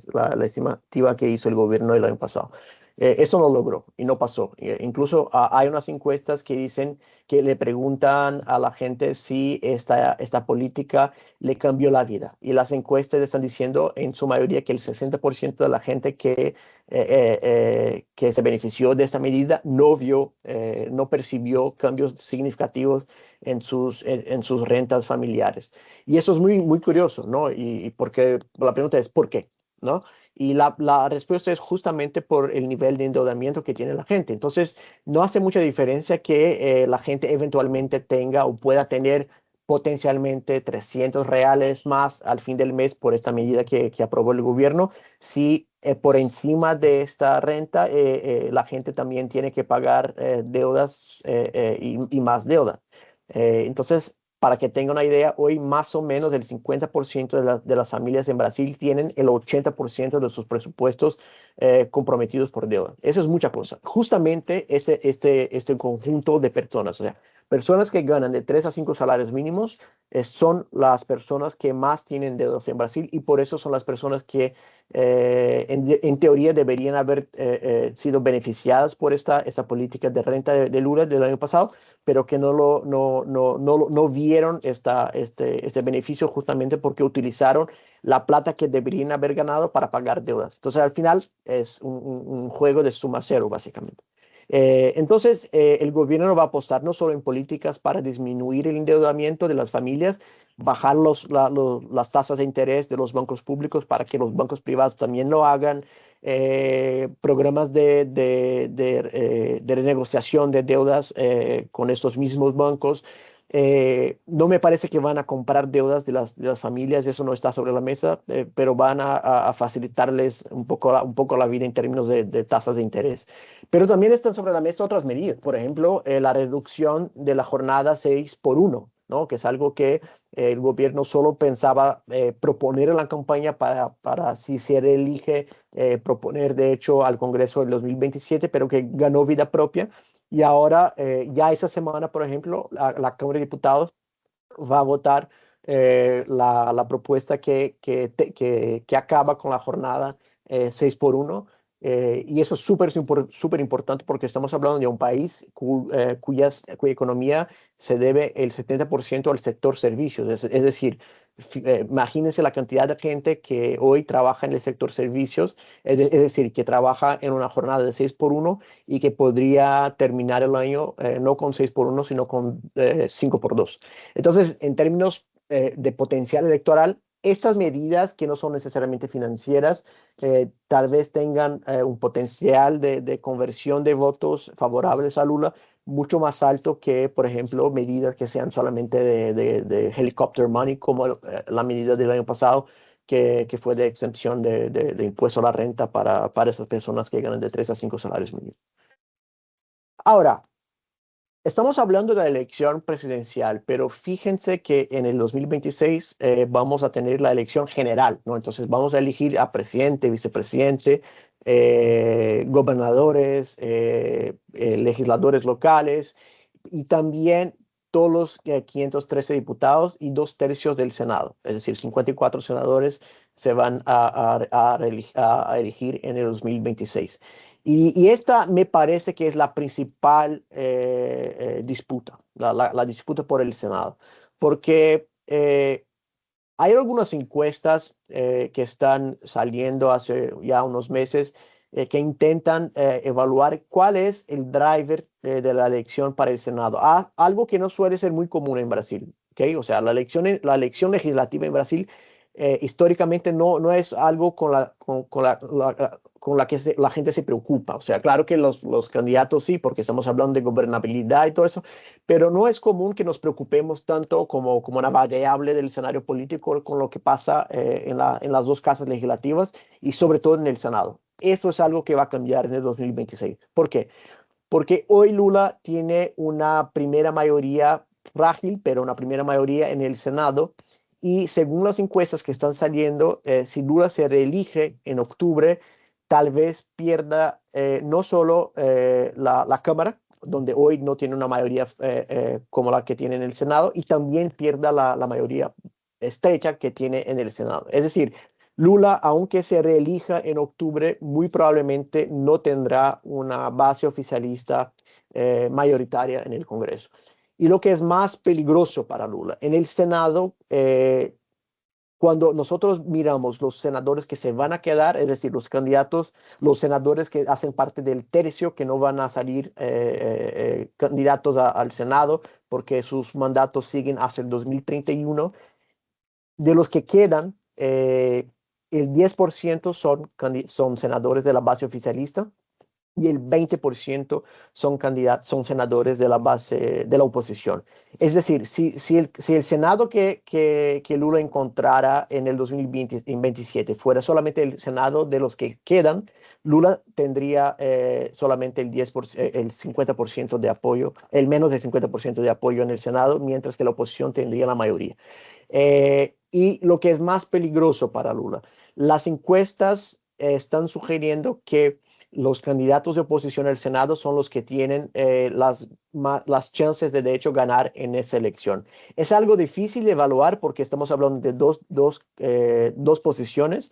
Speaker 2: estimativa que hizo el gobierno el año pasado. Eso no logró y no pasó. Incluso hay unas encuestas que dicen que le preguntan a la gente si esta política le cambió la vida. Y las encuestas están diciendo en su mayoría que el 60% de la gente que se benefició de esta medida no percibió cambios significativos en sus rentas familiares. Y eso es muy, muy curioso, ¿no? Y porque la pregunta es, ¿por qué? ¿No? Y la respuesta es justamente por el nivel de endeudamiento que tiene la gente. Entonces, no hace mucha diferencia que la gente eventualmente tenga o pueda tener potencialmente 300 reales más al fin del mes por esta medida que aprobó el gobierno. Si por encima de esta renta la gente también tiene que pagar deudas y más deuda. Entonces, para que tenga una idea, hoy más o menos el 50% de las familias en Brasil tienen el 80% de sus presupuestos comprometidos por deuda. Eso es mucha cosa. Justamente este conjunto de personas, o sea, personas que ganan de 3 a 5 salarios mínimos, son las personas que más tienen deudas en Brasil y por eso son las personas que en teoría deberían haber sido beneficiadas por esta política de renta de Lula del año pasado, pero que no vieron este beneficio justamente porque utilizaron la plata que deberían haber ganado para pagar deudas. Entonces, al final es un juego de suma cero, básicamente. Entonces, el gobierno va a apostar no solo en políticas para disminuir el endeudamiento de las familias, bajar las tasas de interés de los bancos públicos para que los bancos privados también lo hagan, programas de renegociación de deudas con estos mismos bancos. No me parece que van a comprar deudas de las familias, eso no está sobre la mesa, pero van a facilitarles un poco la vida en términos de tasas de interés. Pero también están sobre la mesa otras medidas, por ejemplo, la reducción de la jornada 6x1, ¿no? Que es algo que el gobierno solo pensaba proponer en la campaña para si se reelige, proponer de hecho al Congreso del 2027, pero que ganó vida propia. Y ahora, ya esa semana, por ejemplo, la Cámara de Diputados va a votar la propuesta que acaba con la jornada 6x1. Y eso es súper importante porque estamos hablando de un país cuya economía se debe el 70% al sector servicios. Es decir, imagínense la cantidad de gente que hoy trabaja en el sector servicios, es decir, que trabaja en una jornada de 6x1 y que podría terminar el año no con 6x1, sino con 5x2. Entonces, en términos de potencial electoral, estas medidas que no son necesariamente financieras, tal vez tengan un potencial de conversión de votos favorables a Lula mucho más alto que, por ejemplo, medidas que sean solamente de helicopter money, como la medida del año pasado, que fue de exención de impuesto a la renta para esas personas que ganan de 3 a 5 salarios mínimos. Ahora, Estamos hablando de la elección presidencial, pero fíjense que en el 2026 vamos a tener la elección general, ¿no? Entonces vamos a elegir a presidente, vicepresidente, gobernadores, legisladores locales y también todos los 513 diputados y 2/3 del Senado, es decir, 54 senadores se van a elegir en el 2026. Y esta me parece que es la principal disputa, la disputa por el Senado, porque hay algunas encuestas que están saliendo hace ya unos meses que intentan evaluar cuál es el driver de la elección para el Senado. Algo que no suele ser muy común en Brasil, ¿ok? O sea, la elección legislativa en Brasil históricamente no es algo con la que la gente se preocupa. O sea, claro que los candidatos sí, porque estamos hablando de gobernabilidad y todo eso, pero no es común que nos preocupemos tanto como una variable del escenario político con lo que pasa en las dos casas legislativas y sobre todo en el Senado. Eso es algo que va a cambiar en el 2026. ¿Por qué? Porque hoy Lula tiene una primera mayoría frágil, pero una primera mayoría en el Senado. Y según las encuestas que están saliendo, si Lula se reelige en octubre, tal vez pierda no solo la Cámara, donde hoy no tiene una mayoría como la que tiene en el Senado, y también pierda la mayoría estrecha que tiene en el Senado. Es decir, Lula, aunque se reelija en octubre, muy probablemente no tendrá una base oficialista mayoritaria en el Congreso. Y lo que es más peligroso para Lula, en el Senado, cuando nosotros miramos los senadores que se van a quedar, es decir, los candidatos, los senadores que hacen parte del tercio, que no van a salir candidatos al Senado porque sus mandatos siguen hasta el 2031, de los que quedan, el 10% son senadores de la base oficialista y el 20% son senadores de la base de la oposición. Es decir, si el Senado que Lula encontrara en el 2027 fuera solamente el Senado de los que quedan, Lula tendría solamente el 50% de apoyo, el menos del 50% de apoyo en el Senado, mientras que la oposición tendría la mayoría. Y lo que es más peligroso para Lula, las encuestas están sugiriendo que los candidatos de oposición al Senado son los que tienen las chances de hecho ganar en esa elección. Es algo difícil de evaluar porque estamos hablando de dos posiciones,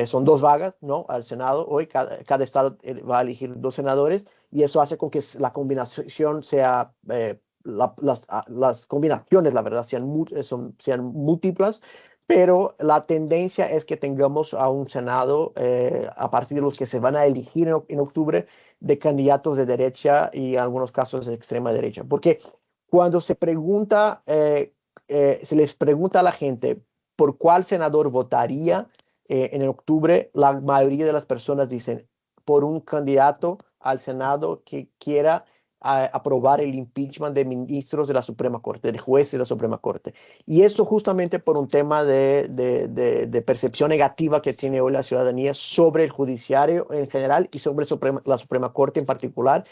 Speaker 2: son dos vagas, ¿no? Al Senado. Hoy cada estado va a elegir 2 senadores y eso hace con que la combinación sea, las combinaciones, la verdad, sean múltiples, pero la tendencia es que tengamos a un Senado a partir de los que se van a elegir en octubre de candidatos de derecha y en algunos casos de extrema derecha. Porque cuando se les pregunta a la gente por cuál senador votaría en octubre, la mayoría de las personas dicen por un candidato al Senado que quiera aprobar el impeachment de ministros de la Suprema Corte, de jueces de la Suprema Corte. Y esto justamente por un tema de percepción negativa que tiene hoy la ciudadanía sobre el judiciario en general y sobre la Suprema Corte en particular,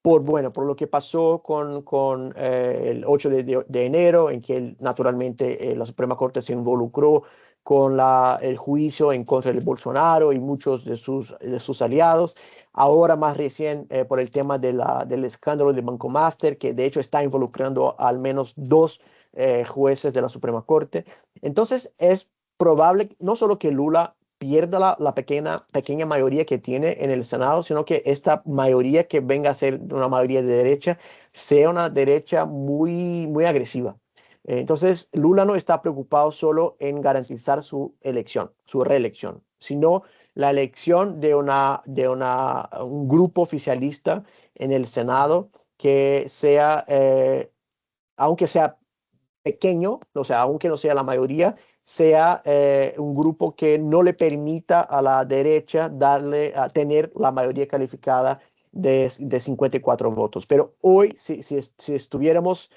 Speaker 2: por lo que pasó con el 8 de enero, en que naturalmente la Suprema Corte se involucró con el juicio en contra de Bolsonaro y muchos de sus aliados. Ahora más recién por el tema del escándalo de Banco Master, que de hecho está involucrando al menos 2 jueces de la Suprema Corte. Entonces es probable no solo que Lula pierda la pequeña mayoría que tiene en el Senado, sino que esta mayoría que venga a ser una mayoría de derecha sea una derecha muy, muy agresiva. Entonces, Lula no está preocupado solo en garantizar su elección, su reelección, sino la elección de un grupo oficialista en el Senado que sea, aunque sea pequeño, o sea, aunque no sea la mayoría, sea un grupo que no le permita a la derecha tener la mayoría calificada de 54 votos. Pero hoy, si tuviéramos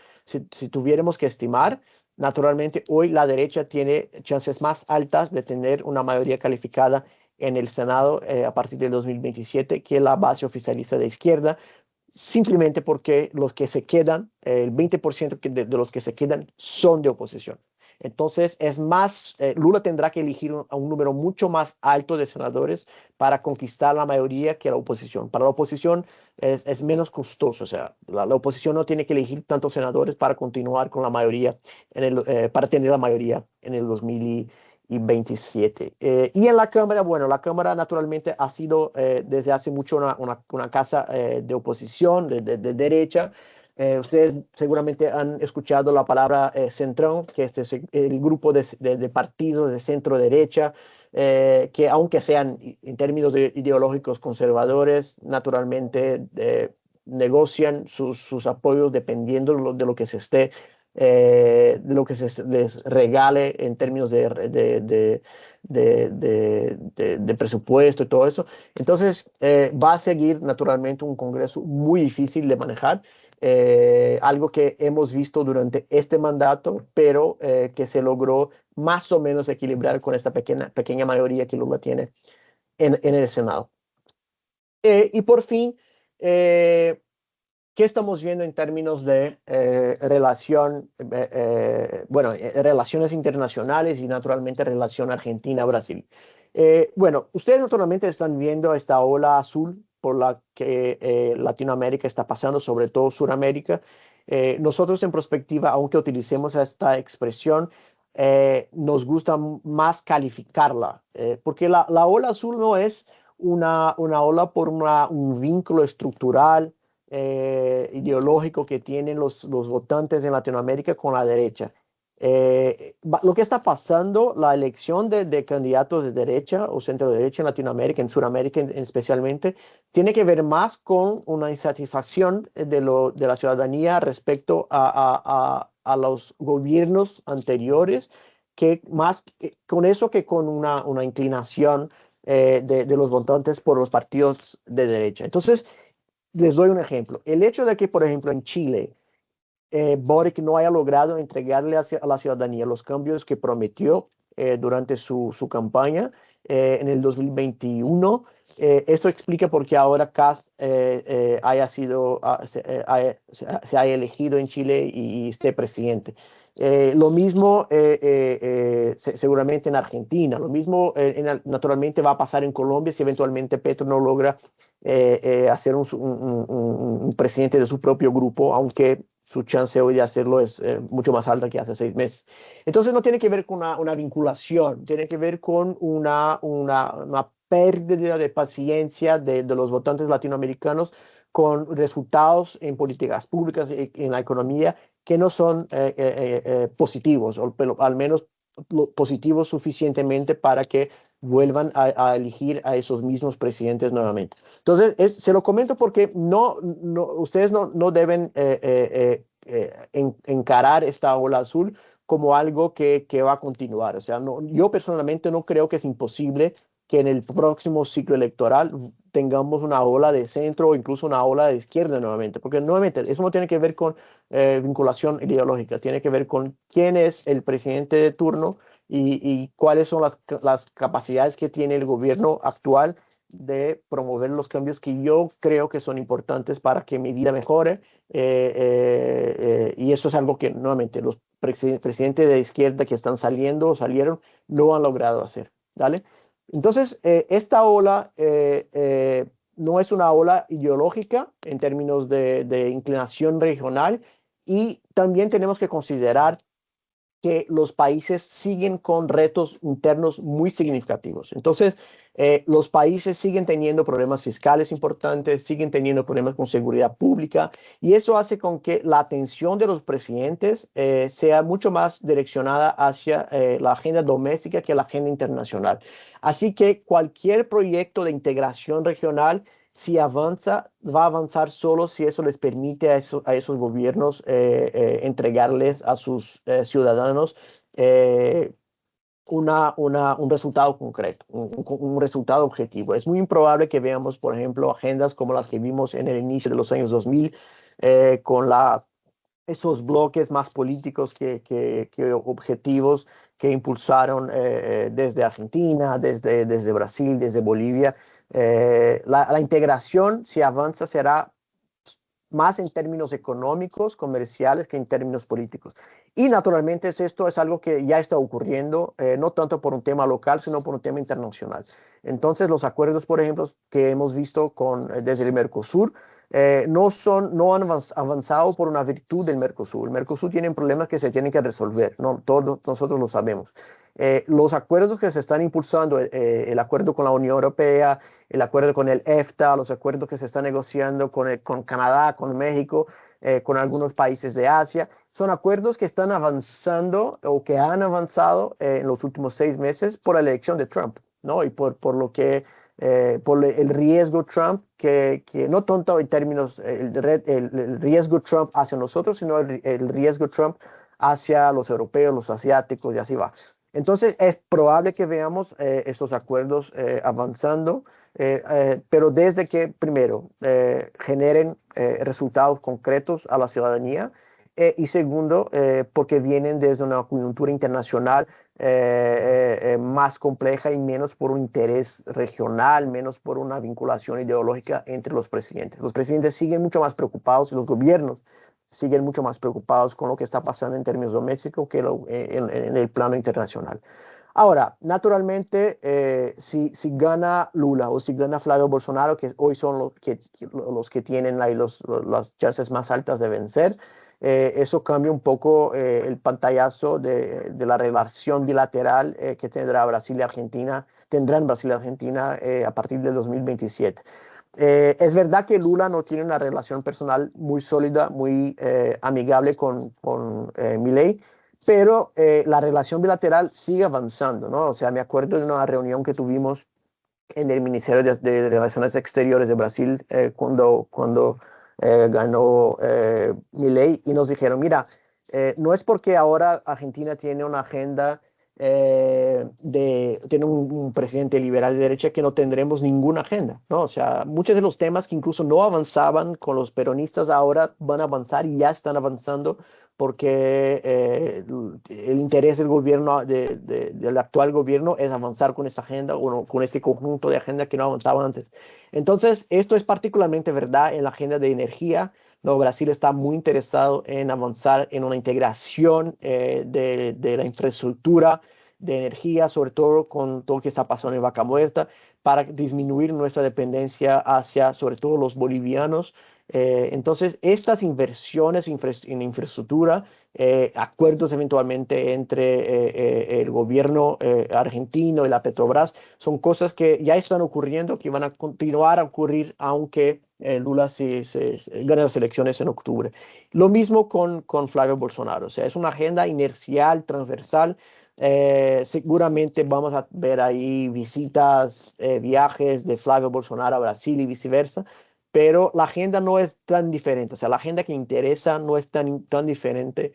Speaker 2: que estimar, naturalmente hoy la derecha tiene chances más altas de tener una mayoría calificada en el Senado a partir del 2027 que la base oficialista de izquierda, simplemente porque los que se quedan, el 20% de los que se quedan son de oposición. Entonces, es más, Lula tendrá que elegir a un número mucho más alto de senadores para conquistar la mayoría que la oposición. Para la oposición es menos costoso, o sea, la oposición no tiene que elegir tantos senadores para continuar con la mayoría, para tener la mayoría en el 2027. Y en la Cámara, bueno, la Cámara naturalmente ha sido desde hace mucho una casa de oposición, de derecha. Ustedes seguramente han escuchado la palabra Centrón, que este es el grupo de partidos de centro derecha, que aunque sean en términos ideológicos conservadores, naturalmente negocian sus apoyos dependiendo de lo que se esté, de lo que se les regale en términos de presupuesto y todo eso. Entonces, va a seguir naturalmente un Congreso muy difícil de manejar. Algo que hemos visto durante este mandato, pero que se logró más o menos equilibrar con esta pequeña mayoría que Lula tiene en el Senado. Y por fin, ¿qué estamos viendo en términos de relaciones internacionales y naturalmente relación Argentina-Brasil? Bueno, ustedes naturalmente están viendo esta ola azul por la que Latinoamérica está pasando, sobre todo Sudamérica. Nosotros en Prospectiva, aunque utilicemos esta expresión, nos gusta más calificarla, porque la ola azul no es una ola por un vínculo estructural, ideológico que tienen los votantes en Latinoamérica con la derecha. Lo que está pasando, la elección de candidatos de derecha o centro derecha en Latinoamérica, en Sudamérica especialmente, tiene que ver más con una insatisfacción de la ciudadanía respecto a los gobiernos anteriores, que más con eso que con una inclinación de los votantes por los partidos de derecha. Entonces, les doy un ejemplo. El hecho de que, por ejemplo, en Chile, Boric no haya logrado entregarle a la ciudadanía los cambios que prometió durante su campaña en el 2021. Esto explica por qué ahora Kast se haya elegido en Chile y esté presidente. Lo mismo seguramente en Argentina, lo mismo naturalmente va a pasar en Colombia si eventualmente Petro no logra hacer un presidente de su propio grupo, aunque su chance hoy de hacerlo es mucho más alta que hace 6 meses. Entonces no tiene que ver con una vinculación, tiene que ver con una pérdida de paciencia de los votantes latinoamericanos con resultados en políticas públicas, en la economía, que no son positivos, o al menos positivos suficientemente para que vuelvan a elegir a esos mismos presidentes nuevamente. Entonces, se lo comento porque ustedes no deben encarar esta ola azul como algo que va a continuar. O sea, yo personalmente no creo que es imposible que en el próximo ciclo electoral tengamos una ola de centro o incluso una ola de izquierda nuevamente, porque nuevamente eso no tiene que ver con vinculación ideológica, tiene que ver con quién es el presidente de turno y cuáles son las capacidades que tiene el gobierno actual de promover los cambios que yo creo que son importantes para que mi vida mejore. Y eso es algo que nuevamente los presidentes de izquierda que están saliendo o salieron no han logrado hacer. ¿Vale? Entonces, esta ola no es una ola ideológica en términos de inclinación regional, y también tenemos que considerar que los países siguen con retos internos muy significativos. Entonces, los países siguen teniendo problemas fiscales importantes, siguen teniendo problemas con seguridad pública, y eso hace con que la atención de los presidentes sea mucho más direccionada hacia la agenda doméstica que la agenda internacional. Así que cualquier proyecto de integración regional, si avanza, va a avanzar solo si eso les permite a esos gobiernos entregarles a sus ciudadanos un resultado concreto, un resultado objetivo. Es muy improbable que veamos, por ejemplo, agendas como las que vimos en el inicio de los años 2000, con esos bloques más políticos que objetivos que impulsaron desde Argentina, desde Brasil, desde Bolivia. La integración, si avanza, será más en términos económicos, comerciales, que en términos políticos. Y naturalmente esto es algo que ya está ocurriendo, no tanto por un tema local, sino por un tema internacional. Entonces, los acuerdos, por ejemplo, que hemos visto desde el Mercosur, no han avanzado por una virtud del Mercosur. El Mercosur tiene problemas que se tienen que resolver, ¿no? Todos nosotros lo sabemos. Los acuerdos que se están impulsando, el acuerdo con la Unión Europea, el acuerdo con el EFTA, los acuerdos que se están negociando con Canadá, con México, con algunos países de Asia, son acuerdos que están avanzando o que han avanzado en los últimos 6 meses por la elección de Trump, ¿no? Y por el riesgo Trump, que no tanto en términos, el riesgo Trump hacia nosotros, sino el riesgo Trump hacia los europeos, los asiáticos, y así va. Entonces, es probable que veamos estos acuerdos avanzando, pero desde que, primero, generen resultados concretos a la ciudadanía, y segundo, porque vienen desde una coyuntura internacional más compleja y menos por un interés regional, menos por una vinculación ideológica entre los presidentes. Los presidentes siguen mucho más preocupados y los gobiernos siguen mucho más preocupados con lo que está pasando en términos domésticos que en el plano internacional. Ahora, naturalmente, si gana Lula o si gana Flavio Bolsonaro, que hoy son los que tienen ahí las chances más altas de vencer, eso cambia un poco el pantallazo de la relación bilateral que tendrán Brasil y Argentina a partir del 2027. Es verdad que Lula no tiene una relación personal muy sólida, muy amigable con Milei, pero la relación bilateral sigue avanzando, ¿no? O sea, me acuerdo de una reunión que tuvimos en el Ministerio de Relaciones Exteriores de Brasil cuando ganó Milei, y nos dijeron, mira, no es porque ahora Argentina tiene una agenda tiene un presidente liberal de derecha que no tendremos ninguna agenda, ¿no? O sea, muchos de los temas que incluso no avanzaban con los peronistas ahora van a avanzar y ya están avanzando porque el interés del gobierno, del actual gobierno, es avanzar con esta agenda o con este conjunto de agenda que no avanzaba antes. Entonces, esto es particularmente verdad en la agenda de energía. No, Brasil está muy interesado en avanzar en una integración de la infraestructura de energía, sobre todo con todo lo que está pasando en Vaca Muerta, para disminuir nuestra dependencia hacia, sobre todo, los bolivianos. Entonces, estas inversiones en infraestructura, acuerdos eventualmente entre el gobierno argentino y la Petrobras, son cosas que ya están ocurriendo, que van a continuar a ocurrir aunque Lula gane las elecciones en octubre. Lo mismo con Flavio Bolsonaro, o sea, es una agenda inercial, transversal. Seguramente vamos a ver ahí visitas, viajes de Flavio Bolsonaro a Brasil y viceversa, pero la agenda no es tan diferente, o sea, la agenda que interesa no es tan diferente,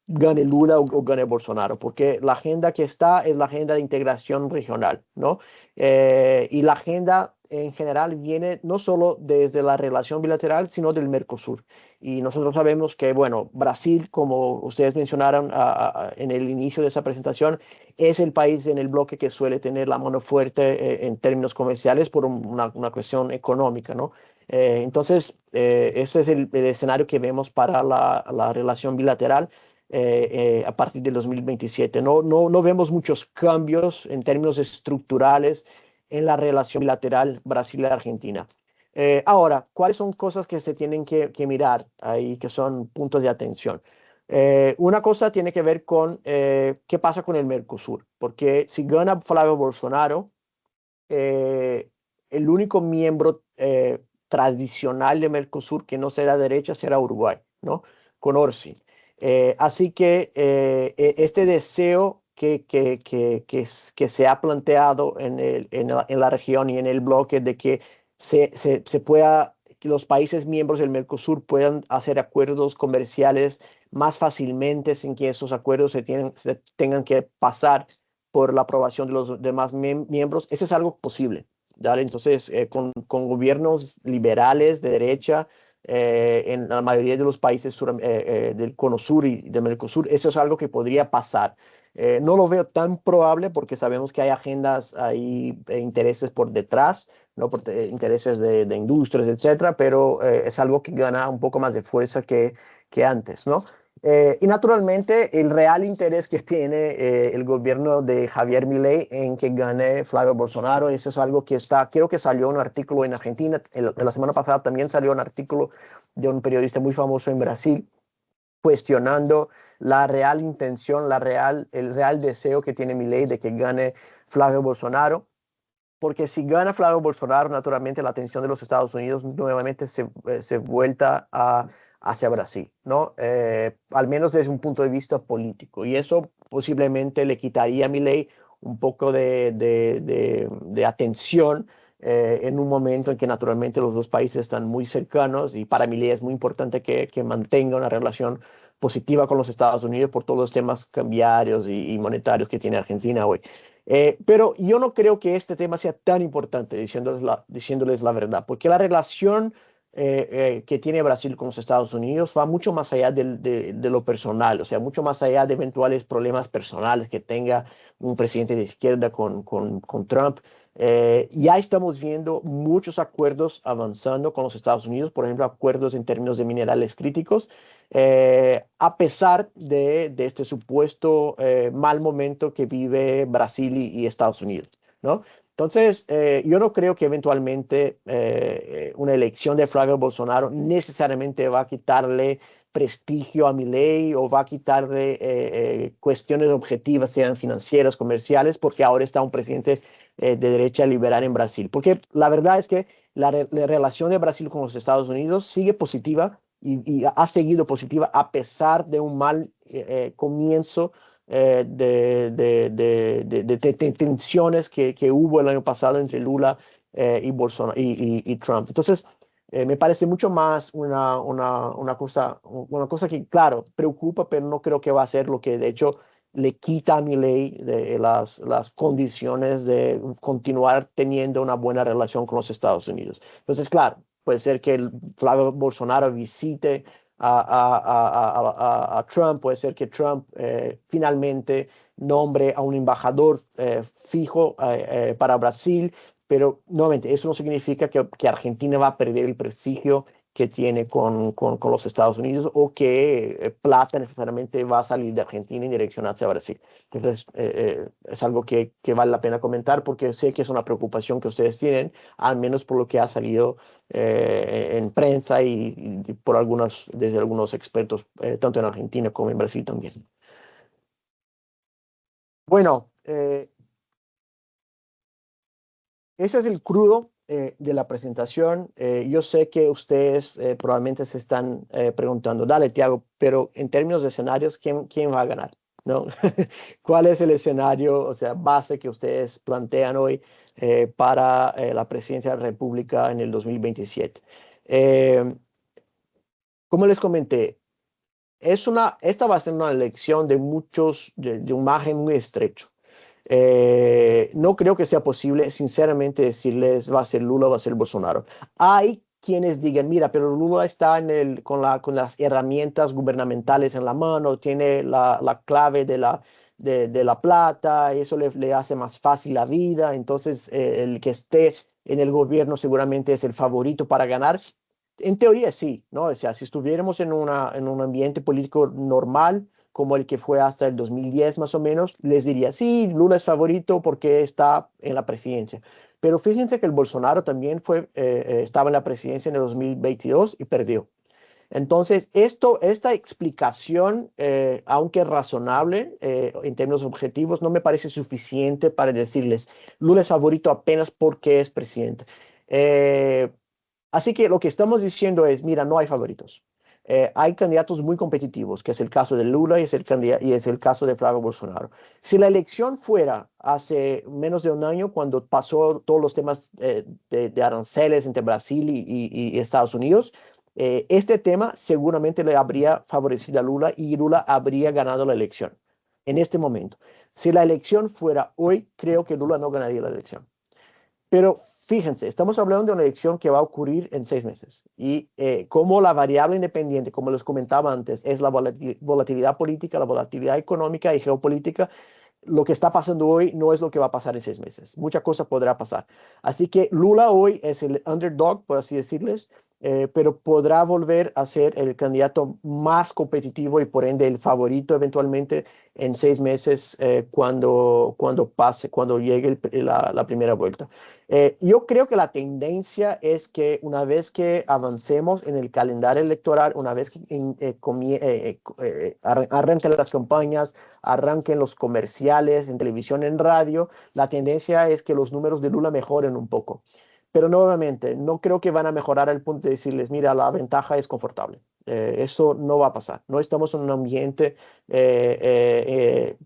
Speaker 2: gane Lula o gane Bolsonaro, porque la agenda que está es la agenda de integración regional, ¿no? Y la agenda en general viene no solo desde la relación bilateral, sino del Mercosur. Y nosotros sabemos que, bueno, Brasil, como ustedes mencionaron en el inicio de esa presentación, es el país en el bloque que suele tener la mano fuerte en términos comerciales por una cuestión económica, ¿no? Entonces, ese es el escenario que vemos para la relación bilateral a partir del 2027. No vemos muchos cambios en términos estructurales en la relación bilateral Brasil-Argentina. Ahora, ¿cuáles son cosas que se tienen que mirar ahí, que son puntos de atención? Una cosa tiene que ver con qué pasa con el Mercosur, porque si gana Flavio Bolsonaro, el único miembro tradicional de Mercosur que no será derecha será Uruguay, ¿no? Con Orsi. Así que este deseo que se ha planteado en la región y en el bloque de que que los países miembros del Mercosur puedan hacer acuerdos comerciales más fácilmente sin que esos acuerdos se tengan que pasar por la aprobación de los demás miembros, eso es algo posible, ¿vale? Entonces, con gobiernos liberales de derecha, en la mayoría de los países del Cono Sur y del Mercosur, eso es algo que podría pasar. No lo veo tan probable porque sabemos que hay agendas, hay intereses por detrás, ¿no? Intereses de industrias, etcétera, pero es algo que gana un poco más de fuerza que antes, ¿no? Y naturalmente el real interés que tiene el gobierno de Javier Milei en que gane Flavio Bolsonaro, eso es algo que está, creo que salió un artículo en Argentina, la semana pasada también salió un artículo de un periodista muy famoso en Brasil cuestionando la real intención, el real deseo que tiene Milei de que gane Flavio Bolsonaro, porque si gana Flavio Bolsonaro, naturalmente la atención de los Estados Unidos nuevamente se vuelta hacia Brasil, ¿no? Al menos desde un punto de vista político. Y eso posiblemente le quitaría a Milei un poco de atención en un momento en que naturalmente los dos países están muy cercanos y para Milei es muy importante que mantenga una relación positiva con los Estados Unidos por todos los temas cambiarios y monetarios que tiene Argentina hoy. Pero yo no creo que este tema sea tan importante, diciéndoles la verdad, porque la relación que tiene Brasil con los Estados Unidos va mucho más allá de lo personal, o sea, mucho más allá de eventuales problemas personales que tenga un presidente de izquierda con Trump. Ya estamos viendo muchos acuerdos avanzando con los Estados Unidos, por ejemplo, acuerdos en términos de minerales críticos, a pesar de este supuesto mal momento que vive Brasil y Estados Unidos, ¿no? Entonces, yo no creo que eventualmente una elección de Flavio Bolsonaro necesariamente va a quitarle prestigio a Milei o va a quitarle cuestiones objetivas, sean financieras, comerciales, porque ahora está un presidente de derecha liberal en Brasil. Porque la verdad es que la relación de Brasil con los Estados Unidos sigue positiva y ha seguido positiva a pesar de un mal comienzo de tensiones que hubo el año pasado entre Lula y Bolsonaro y Trump. Entonces, me parece mucho más una cosa que, claro, preocupa, pero no creo que va a ser lo que de hecho le quita a Milei de las condiciones de continuar teniendo una buena relación con los Estados Unidos. Entonces, claro, puede ser que Flavio Bolsonaro visite a Trump, puede ser que Trump finalmente nombre a un embajador fijo para Brasil, pero nuevamente eso no significa que Argentina va a perder el prestigio que tiene con los Estados Unidos o que plata necesariamente va a salir de Argentina en dirección hacia Brasil. Entonces, es algo que vale la pena comentar porque sé que es una preocupación que ustedes tienen, al menos por lo que ha salido en prensa y desde algunos expertos, tanto en Argentina como en Brasil también. Bueno, ese es el crudo de la presentación. Yo sé que ustedes probablemente se están preguntando, dale, Tiago, pero en términos de escenarios, ¿quién va a ganar? ¿No? ¿Cuál es el escenario, o sea, base que ustedes plantean hoy para la presidencia de la República en el 2027? Como les comenté, esta va a ser una elección de un margen muy estrecho. No creo que sea posible, sinceramente, decirles va a ser Lula o va a ser Bolsonaro. Hay quienes digan, mira, pero Lula está con las herramientas gubernamentales en la mano, tiene la clave de la plata, y eso le hace más fácil la vida, entonces el que esté en el gobierno seguramente es el favorito para ganar. En teoría sí, ¿no? O sea, si estuviéramos en un ambiente político normal, como el que fue hasta el 2010 más o menos, les diría, sí, Lula es favorito porque está en la presidencia. Pero fíjense que el Bolsonaro también estaba en la presidencia en el 2022 y perdió. Entonces, esta explicación, aunque razonable en términos objetivos, no me parece suficiente para decirles, Lula es favorito apenas porque es presidente. Así que lo que estamos diciendo es, mira, no hay favoritos. Hay candidatos muy competitivos, que es el caso de Lula y es el caso de Flavio Bolsonaro. Si la elección fuera hace menos de un año, cuando pasó todos los temas de aranceles entre Brasil y Estados Unidos, este tema seguramente le habría favorecido a Lula y Lula habría ganado la elección en este momento. Si la elección fuera hoy, creo que Lula no ganaría la elección. Pero fíjense, estamos hablando de una elección que va a ocurrir en 6 meses y como la variable independiente, como les comentaba antes, es la volatilidad política, la volatilidad económica y geopolítica. Lo que está pasando hoy no es lo que va a pasar en 6 meses. Mucha cosa podrá pasar. Así que Lula hoy es el underdog, por así decirles, pero podrá volver a ser el candidato más competitivo y por ende el favorito eventualmente en 6 meses cuando llegue la primera vuelta. Yo creo que la tendencia es que una vez que avancemos en el calendario electoral, una vez que arranquen las campañas, arranquen los comerciales en televisión, en radio, la tendencia es que los números de Lula mejoren un poco. Pero nuevamente, no creo que van a mejorar al punto de decirles, mira, la ventaja es confortable. Eso no va a pasar. No estamos en un ambiente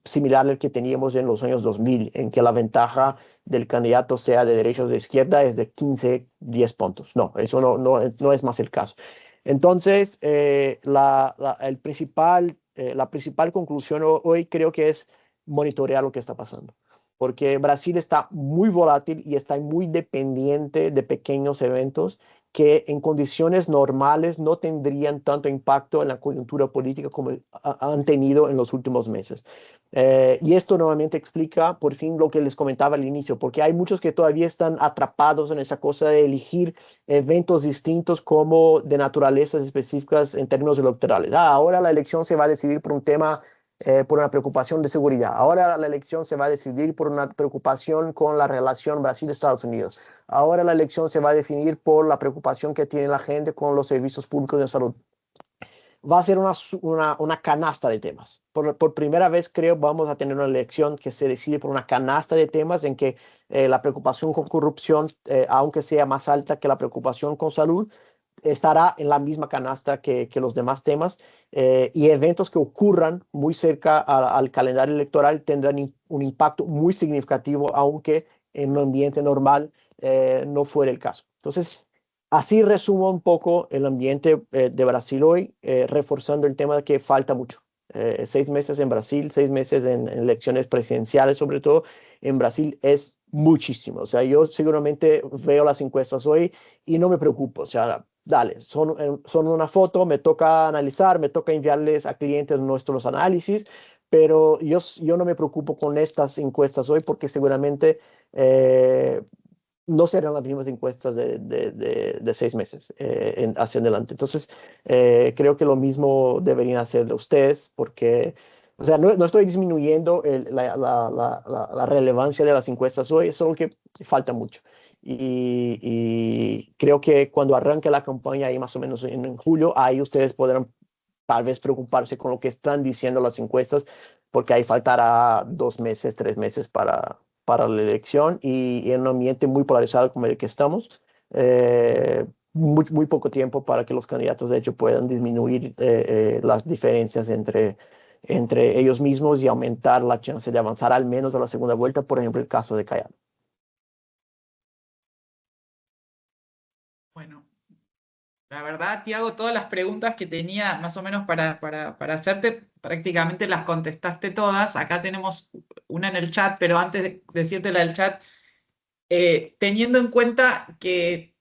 Speaker 2: similar al que teníamos en los años 2000, en que la ventaja del candidato sea de derecha o de izquierda es de 15, 10 puntos. No, eso no es más el caso. Entonces, la principal conclusión hoy creo que es monitorear lo que está pasando, porque Brasil está muy volátil y está muy dependiente de pequeños eventos que en condiciones normales no tendrían tanto impacto en la coyuntura política como han tenido en los últimos meses. Y esto nuevamente explica por fin lo que les comentaba al inicio, porque hay muchos que todavía están atrapados en esa cosa de elegir eventos distintos como de naturalezas específicas en términos electorales. Ahora la elección se va a decidir por un tema por una preocupación de seguridad. Ahora la elección se va a decidir por una preocupación con la relación Brasil-Estados Unidos. Ahora la elección se va a definir por la preocupación que tiene la gente con los servicios públicos de salud. Va a ser una canasta de temas. Por primera vez creo vamos a tener una elección que se decide por una canasta de temas en que la preocupación con corrupción, aunque sea más alta que la preocupación con salud, estará en la misma canasta que los demás temas y eventos que ocurran muy cerca al calendario electoral tendrán un impacto muy significativo, aunque en un ambiente normal no fuera el caso. Entonces, así resumo un poco el ambiente de Brasil hoy, reforzando el tema de que falta mucho. 6 meses en Brasil, 6 meses en elecciones presidenciales, sobre todo en Brasil, es muchísimo. O sea, yo seguramente veo las encuestas hoy y no me preocupo. O sea, dale, son una foto, me toca analizar, me toca enviarles a clientes nuestros análisis, pero yo no me preocupo con estas encuestas hoy porque seguramente no serán las mismas encuestas de 6 meses hacia adelante. Entonces, creo que lo mismo deberían hacer de ustedes porque, o sea, no estoy disminuyendo la relevancia de las encuestas hoy, solo que falta mucho. Y creo que cuando arranque la campaña, ahí más o menos en julio, ahí ustedes podrán tal vez preocuparse con lo que están diciendo las encuestas, porque ahí faltará 2 meses, 3 meses para la elección y en un ambiente muy polarizado como el que estamos, muy poco tiempo para que los candidatos de hecho puedan disminuir las diferencias entre ellos mismos y aumentar la chance de avanzar al menos a la segunda vuelta, por ejemplo, el caso de Cayado.
Speaker 1: Bueno, la verdad, Tiago, todas las preguntas que tenía más o menos para hacerte, prácticamente las contestaste todas. Acá tenemos una en el chat, pero antes de decirte la del chat, teniendo en cuenta que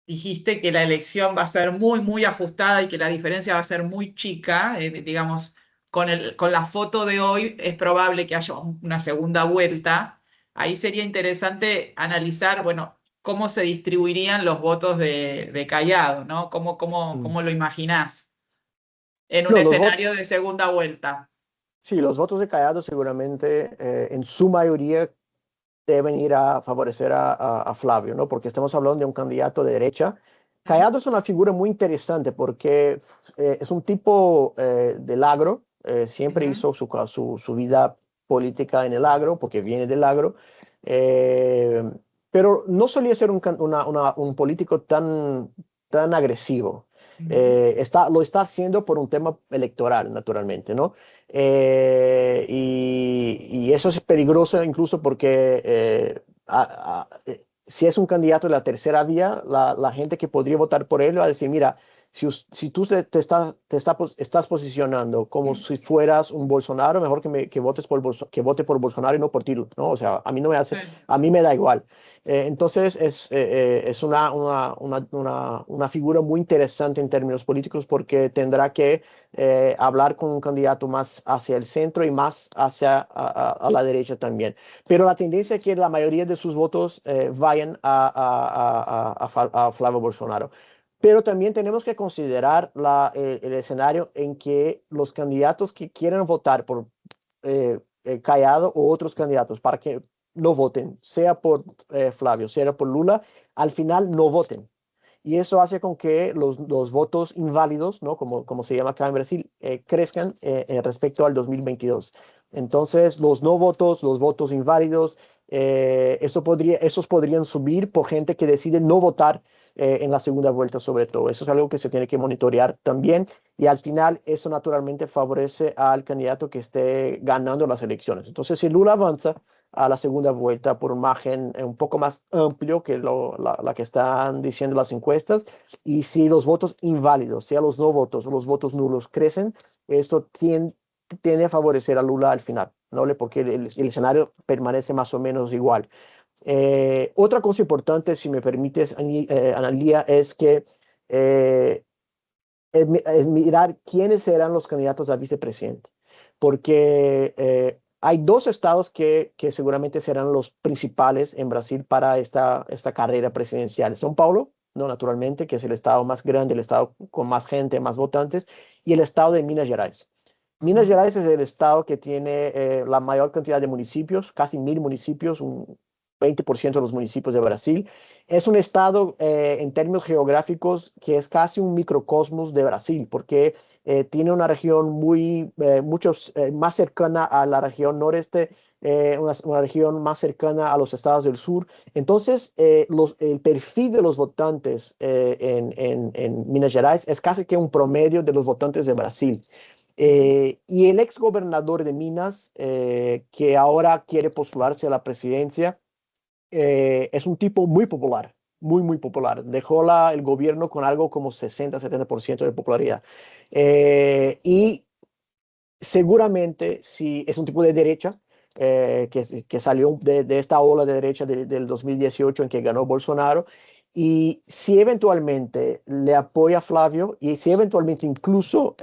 Speaker 1: dijiste que la elección va a ser muy, muy ajustada y que la diferencia va a ser muy chica, digamos, con la foto de hoy es probable que haya una segunda vuelta. Ahí sería interesante analizar, bueno, cómo se distribuirían los votos de Cayado, ¿no? ¿Cómo lo imaginás en un
Speaker 2: No,
Speaker 1: escenario de segunda vuelta?
Speaker 2: sí, los votos de Cayado seguramente en su mayoría deben ir a favorecer a Flavio, ¿no? Porque estamos hablando de un candidato de derecha. Cayado es una figura muy interesante porque es un tipo del agro, siempre hizo su vida política en el agro, porque viene del agro, eh, pero no solía ser un político tan agresivo. Lo está haciendo por un tema electoral, naturalmente, ¿no? Y eso es peligroso incluso porque si es un candidato de la tercera vía, la gente que podría votar por él va a decir, mira, Si tú estás posicionando como si fueras un Bolsonaro, mejor que vote por Bolsonaro y no por ti, ¿no? O sea, a mí no me hace,
Speaker 1: Sí.
Speaker 2: a mí me da igual. Entonces es una figura muy interesante en términos políticos porque tendrá que hablar con un candidato más hacia el centro y más hacia a la derecha también. Pero la tendencia es que la mayoría de sus votos vayan a Flávio Bolsonaro. Pero también tenemos que considerar el escenario en que los candidatos que quieren votar por Cayado o otros candidatos para que no voten, sea por Flavio, sea por Lula, al final no voten. Y eso hace con que los votos inválidos, ¿no? Como se llama acá en Brasil, crezcan respecto al 2022. Entonces, los votos inválidos, esos podrían subir por gente que decide no votar en la segunda vuelta sobre todo. Eso es algo que se tiene que monitorear también y al final eso naturalmente favorece al candidato que esté ganando las elecciones. Entonces, si Lula avanza a la segunda vuelta por un margen un poco más amplio que la que están diciendo las encuestas, y si los votos inválidos, sea los no votos o los votos nulos crecen, esto tiende a favorecer a Lula al final, ¿no? Porque el escenario permanece más o menos igual. Otra cosa importante, si me permites, Analía, es que es mirar quiénes serán los candidatos a vicepresidente, porque hay dos estados que seguramente serán los principales en Brasil para esta carrera presidencial. São Paulo, no, naturalmente, que es el estado más grande, el estado con más gente, más votantes, y el estado de Minas Gerais. Minas Gerais es el estado que tiene la mayor cantidad de municipios, casi 1000 municipios, un 20% de los municipios de Brasil. Es un estado en términos geográficos que es casi un microcosmos de Brasil, porque tiene una región más cercana a la región noreste, una región más cercana a los estados del sur. Entonces, el perfil de los votantes en Minas Gerais es casi que un promedio de los votantes de Brasil. Y el ex gobernador de Minas, que ahora quiere postularse a la presidencia, es un tipo muy popular, muy popular. Dejó el gobierno con algo como 60-70% de popularidad. Y seguramente, si es un tipo de derecha, que salió de esta ola de derecha del 2018 en que ganó Bolsonaro, y si eventualmente le apoya a Flavio y si eventualmente incluso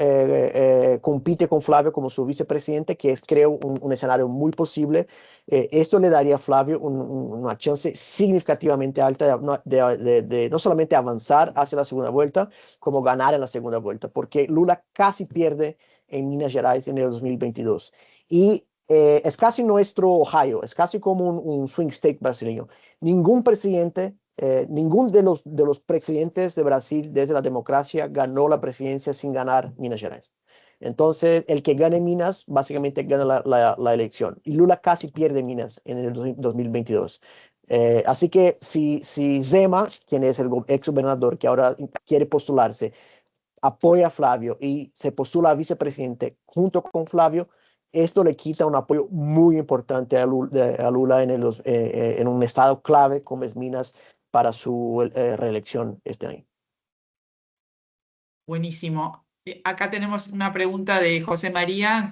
Speaker 2: compite con Flavio como su vicepresidente, que es creo un escenario muy posible, esto le daría a Flavio una chance significativamente alta de no solamente avanzar hacia la segunda vuelta, como ganar en la segunda vuelta, porque Lula casi pierde en Minas Gerais en el 2022. Y es casi nuestro Ohio, es casi como un swing state brasileño. Ningún presidente, ningún de los presidentes de Brasil desde la democracia ganó la presidencia sin ganar Minas Gerais. Entonces, el que gane Minas básicamente gana la elección. Y Lula casi pierde Minas en el 2022. Así que si Zema, quien es el ex gobernador que ahora quiere postularse, apoya a Flavio y se postula a vicepresidente junto con Flavio, esto le quita un apoyo muy importante a Lula en un estado clave como es Minas para su reelección este año.
Speaker 1: Buenísimo. Acá tenemos una pregunta de José María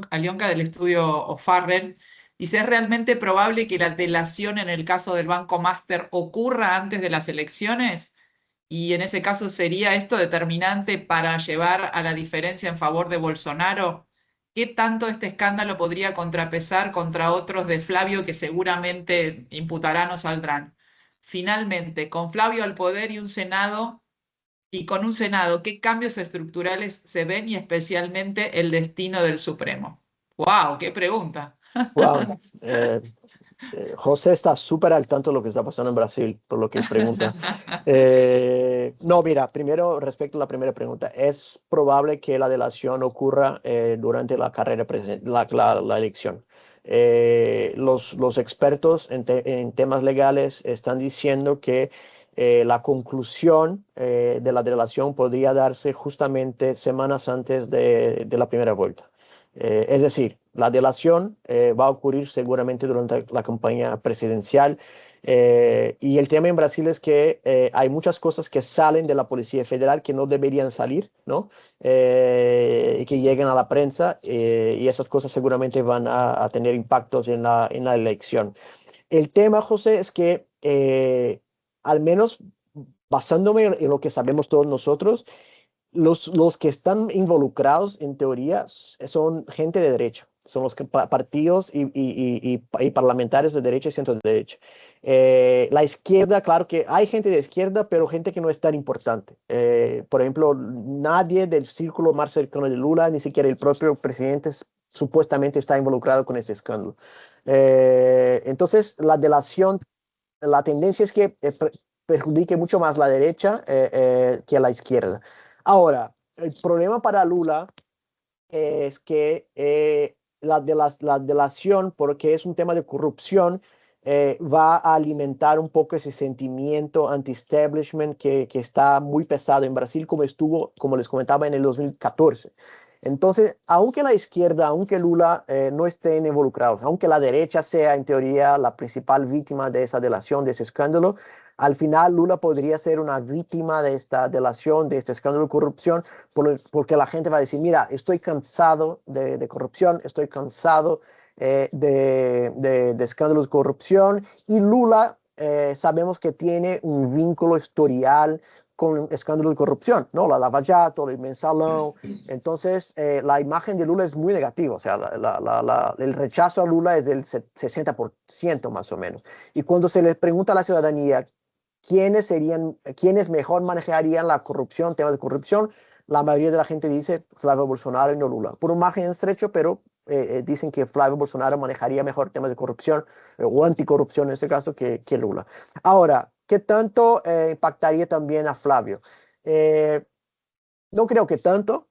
Speaker 1: Alionca del estudio O'Farrell. Dice, ¿es realmente probable que la delación en el caso del Banco Master ocurra antes de las elecciones? Y en ese caso, ¿sería esto determinante para llevar a la diferencia en favor de Bolsonaro? ¿Qué tanto este escándalo podría contrapesar contra otros de Flavio que seguramente imputarán o saldrán? Finalmente, con Flavio al poder y con un Senado, ¿qué cambios estructurales se ven y especialmente el destino del Supremo? ¡Wow! ¡Qué pregunta!
Speaker 2: Wow. José está súper al tanto de lo que está pasando en Brasil, por lo que él pregunta. No, mira, primero, respecto a la primera pregunta, es probable que la delación ocurra durante la carrera, la elección. Los expertos en temas legales están diciendo que la conclusión de la delación podría darse justamente semanas antes de la primera vuelta. Es decir, la delación va a ocurrir seguramente durante la campaña presidencial Y el tema en Brasil es que hay muchas cosas que salen de la Policía Federal que no deberían salir, ¿no? Y que llegan a la prensa, y esas cosas seguramente van a tener impactos en la elección. El tema, José, es que al menos basándome en lo que sabemos todos nosotros, los que están involucrados en teoría son gente de derecha, son los partidos y parlamentarios de derecha y centro derecha. La izquierda, claro que hay gente de izquierda, pero gente que no es tan importante. Por ejemplo, nadie del círculo más cercano de Lula, ni siquiera el propio presidente, supuestamente está involucrado con este escándalo. Entonces, la delación, la tendencia es que perjudique mucho más la derecha que a la izquierda. Ahora, el problema para Lula es que la delación, porque es un tema de corrupción, va a alimentar un poco ese sentimiento anti-establishment que está muy pesado en Brasil, como estuvo, como les comentaba, en el 2014. Entonces, aunque la izquierda, aunque Lula no estén involucrados, aunque la derecha sea en teoría la principal víctima de esa delación, de ese escándalo, al final Lula podría ser una víctima de esta delación, de este escándalo de corrupción, porque la gente va a decir, mira, estoy cansado de corrupción, estoy cansado de escándalos de corrupción, y Lula sabemos que tiene un vínculo historial con escándalos de corrupción, ¿no? La Lava Jato, el Mensalão. Entonces, la imagen de Lula es muy negativa, o sea, el rechazo a Lula es del 60% más o menos. Y cuando se les pregunta a la ciudadanía quiénes mejor manejarían la corrupción, temas de corrupción, la mayoría de la gente dice Flavio Bolsonaro y no Lula. Por un margen estrecho, pero dicen que Flavio Bolsonaro manejaría mejor temas de corrupción o anticorrupción en este caso que Lula. Ahora, ¿qué tanto impactaría también a Flavio? No creo que tanto,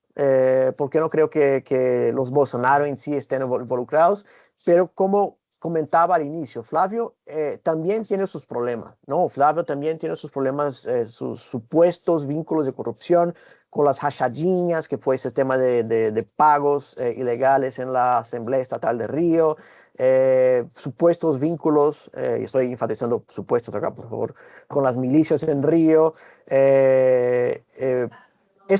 Speaker 2: porque no creo que los Bolsonaro en sí estén involucrados, pero como comentaba al inicio, Flavio también tiene sus problemas, ¿no? Flavio también tiene sus problemas, sus supuestos vínculos de corrupción con las rachadinhas, que fue ese tema de pagos ilegales en la Asamblea Estatal de Río, supuestos vínculos, y estoy enfatizando supuestos acá, por favor, con las milicias en Río. Eso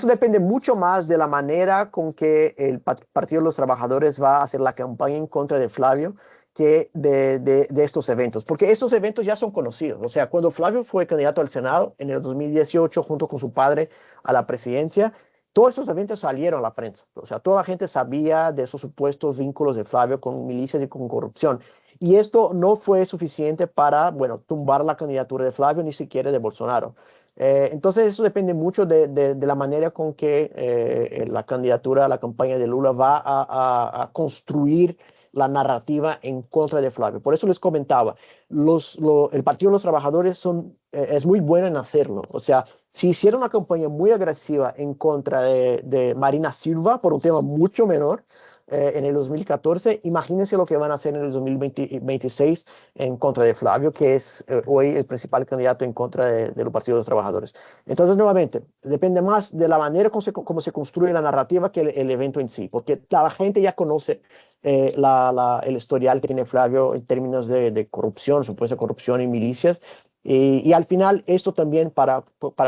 Speaker 2: depende mucho más de la manera con que el Partido de los Trabajadores va a hacer la campaña en contra de Flavio que de estos eventos, porque estos eventos ya son conocidos. O sea, cuando Flavio fue candidato al Senado en el 2018 junto con su padre a la presidencia, todos esos eventos salieron a la prensa. O sea, toda la gente sabía de esos supuestos vínculos de Flavio con milicias y con corrupción. Y esto no fue suficiente para, bueno, tumbar la candidatura de Flavio, ni siquiera de Bolsonaro. Entonces eso depende mucho de la manera con que la candidatura, la campaña de Lula va a construir la narrativa en contra de Flavio. Por eso les comentaba, el Partido de los Trabajadores es muy bueno en hacerlo. O sea, si hicieron una campaña muy agresiva en contra de Marina Silva por un tema mucho menor, en el 2014, imagínense lo que van a hacer en el 2026 en contra de Flavio, que es hoy el principal candidato en contra del Partido de los Trabajadores. Entonces, nuevamente, depende más de la manera como se construye la narrativa que el evento en sí, porque la gente ya conoce el historial que tiene Flavio en términos de corrupción, supuesta corrupción y milicias. Y al final, esto también, para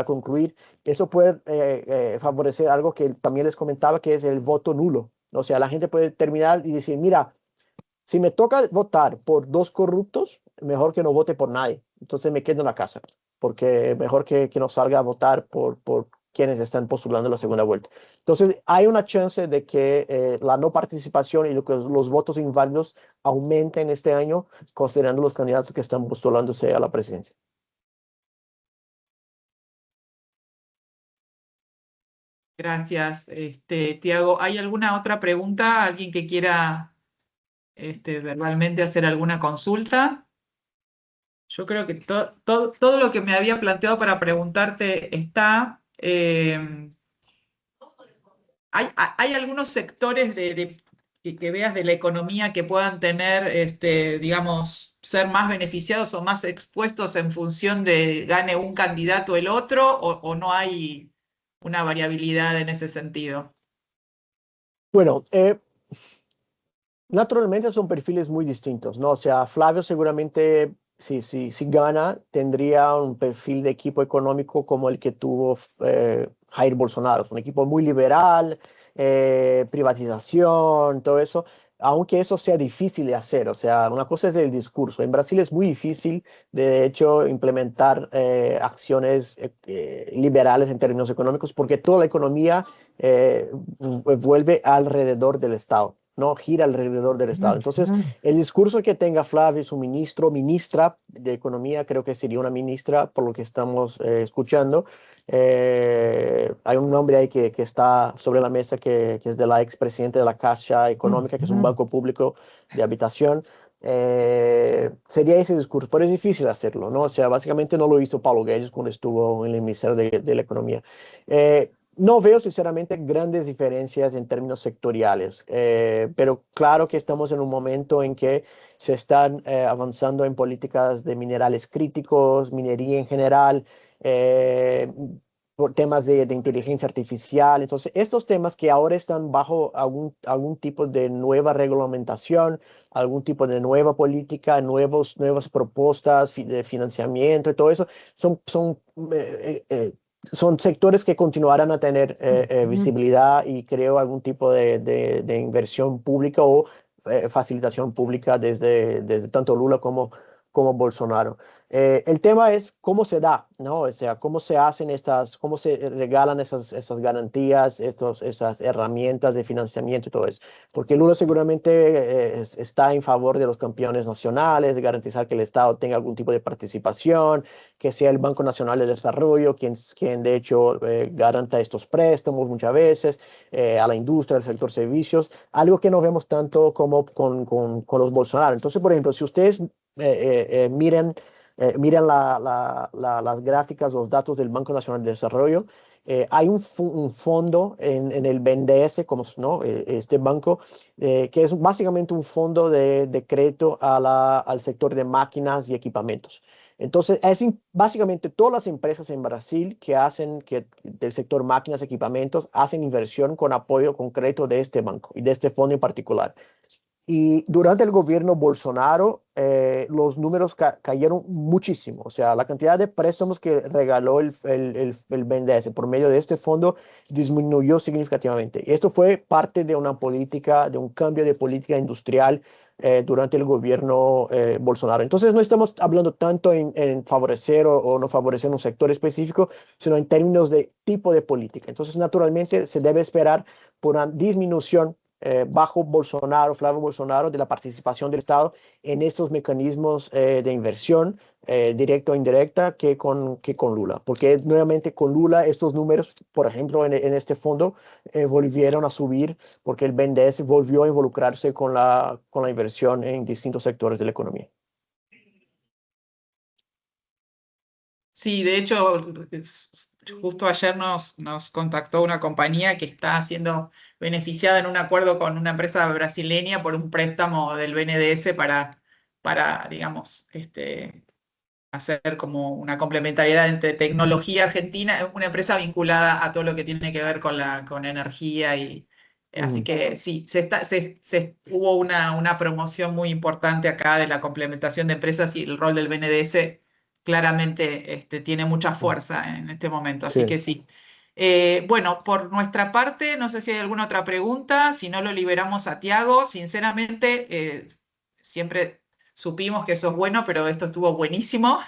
Speaker 2: concluir, eso puede favorecer algo que también les comentaba, que es el voto nulo. O sea, la gente puede terminar y decir, mira, si me toca votar por dos corruptos, mejor que no vote por nadie. Entonces me quedo en la casa, porque mejor que no salga a votar por quienes están postulando la segunda vuelta. Entonces hay una chance de que la no participación y los votos inválidos aumenten este año, considerando los candidatos que están postulándose a la presidencia.
Speaker 1: Gracias, Tiago. ¿Hay alguna otra pregunta? ¿Alguien que quiera verbalmente hacer alguna consulta? Yo creo que todo lo que me había planteado para preguntarte está. ¿Hay algunos sectores que veas de la economía que puedan tener, digamos, ser más beneficiados o más expuestos en función de gane un candidato o el otro, o no hay una variabilidad en ese sentido?
Speaker 2: Bueno, naturalmente son perfiles muy distintos, ¿no? O sea, Flavio seguramente si gana, tendría un perfil de equipo económico como el que tuvo Jair Bolsonaro. Es un equipo muy liberal, privatización, todo eso, aunque eso sea difícil de hacer. O sea, una cosa es el discurso. En Brasil es muy difícil, de hecho, implementar acciones liberales en términos económicos porque toda la economía vuelve alrededor del Estado. No gira alrededor del Estado. Entonces, el discurso que tenga Flavio, su ministro, ministra de Economía, creo que sería una ministra, por lo que estamos escuchando. Hay un nombre ahí que está sobre la mesa que es de la expresidenta de la Caixa Económica, que es un banco público de habitación. Sería ese discurso, pero es difícil hacerlo, ¿no? O sea, básicamente no lo hizo Paulo Guedes cuando estuvo en el Ministerio de la Economía. No veo sinceramente grandes diferencias en términos sectoriales, pero claro que estamos en un momento en que se están avanzando en políticas de minerales críticos, minería en general, por temas de inteligencia artificial. Entonces, estos temas que ahora están bajo algún tipo de nueva reglamentación, algún tipo de nueva política, nuevas propuestas de financiamiento y todo eso, son sectores que continuarán a tener visibilidad y creo algún tipo de inversión pública o facilitación pública desde tanto Lula como Bolsonaro. El tema es cómo se da, ¿no? O sea, cómo se hacen cómo se regalan esas garantías, esas herramientas de financiamiento y todo eso. Porque Lula seguramente está en favor de los campeones nacionales, de garantizar que el Estado tenga algún tipo de participación, que sea el Banco Nacional de Desarrollo quien de hecho garanta estos préstamos muchas veces a la industria, al sector servicios, algo que no vemos tanto como con los Bolsonaro. Entonces, por ejemplo, si ustedes miren las gráficas, los datos del Banco Nacional de Desarrollo, hay un fondo en el BNDES, como ¿no? Este banco, que es básicamente un fondo de crédito al sector de máquinas y equipamientos. Entonces, básicamente todas las empresas en Brasil del sector máquinas y equipamientos hacen inversión con apoyo, con crédito de este banco y de este fondo en particular. Y durante el gobierno Bolsonaro, los números cayeron muchísimo. O sea, la cantidad de préstamos que regaló el BNDES por medio de este fondo disminuyó significativamente. Y esto fue parte de una política, de un cambio de política industrial durante el gobierno Bolsonaro. Entonces, no estamos hablando tanto en favorecer o no favorecer un sector específico, sino en términos de tipo de política. Entonces, naturalmente, se debe esperar por una disminución bajo Bolsonaro, Flavio Bolsonaro, de la participación del Estado en estos mecanismos de inversión directa o indirecta que con Lula. Porque nuevamente con Lula estos números, por ejemplo, en este fondo, volvieron a subir porque el BNDES volvió a involucrarse con la inversión en distintos sectores de la economía.
Speaker 1: Sí, de hecho, justo ayer nos contactó una compañía que está siendo beneficiada en un acuerdo con una empresa brasileña por un préstamo del BNDES para digamos, hacer como una complementariedad entre tecnología argentina, una empresa vinculada a todo lo que tiene que ver con energía y así que sí, hubo una promoción muy importante acá de la complementación de empresas y el rol del BNDES claramente tiene mucha fuerza en este momento, así
Speaker 2: Sí.
Speaker 1: que sí. Bueno, por nuestra parte, no sé si hay alguna otra pregunta, si no lo liberamos a Tiago. Sinceramente, siempre supimos que eso es bueno, pero esto estuvo buenísimo.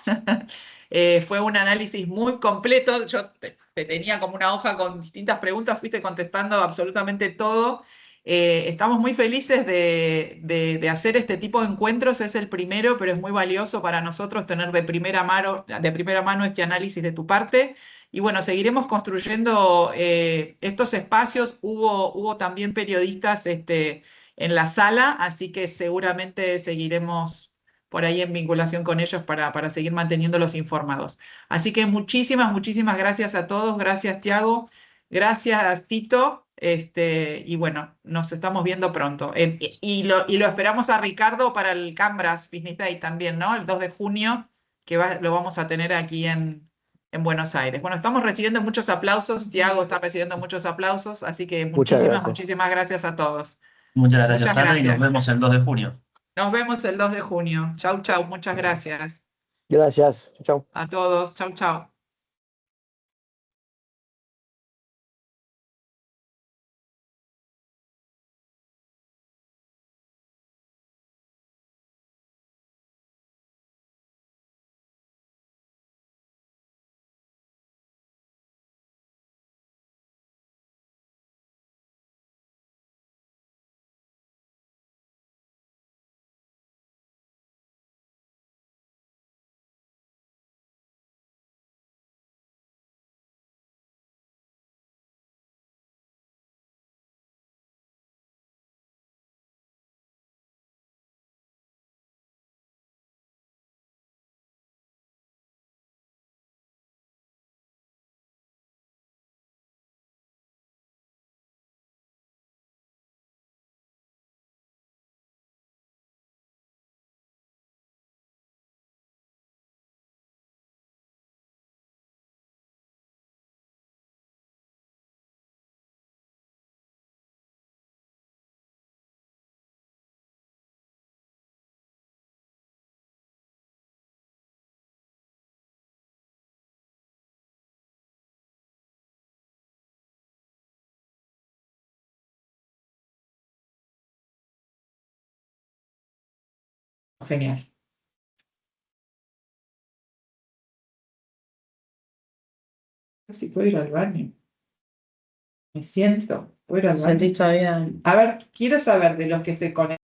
Speaker 1: Fue un análisis muy completo. Yo te tenía como una hoja con distintas preguntas, fuiste contestando absolutamente todo. Estamos muy felices de hacer este tipo de encuentros. Es el primero, pero es muy valioso para nosotros tener de primera mano este análisis de tu parte. Y bueno, seguiremos construyendo estos espacios. Hubo también periodistas en la sala, así que seguramente seguiremos por ahí en vinculación con ellos para seguir manteniéndolos informados. Así que muchísimas gracias a todos. Gracias, Tiago. Gracias, Tito. Y bueno, nos estamos viendo pronto. Y lo esperamos a Ricardo para el Cambras Business Day también, ¿no? El 2 de junio, que lo vamos a tener aquí en Buenos Aires. Bueno, estamos recibiendo muchos aplausos. Tiago está recibiendo muchos aplausos, así que
Speaker 2: Muchas gracias.
Speaker 1: muchísimas gracias a todos.
Speaker 7: Muchas gracias,
Speaker 1: Muchas
Speaker 7: Ana, y nos
Speaker 1: gracias.
Speaker 7: vemos el 2 de junio.
Speaker 1: Nos vemos el 2 de junio. Chau, chau. Muchas gracias
Speaker 2: Gracias. Chao.
Speaker 1: a todos. Chau, chau. Genial. Si puedo ir al baño. Me siento. Puedo ir al baño.
Speaker 8: ¿Sentís todavía?
Speaker 1: A ver, quiero saber de los que se conectan.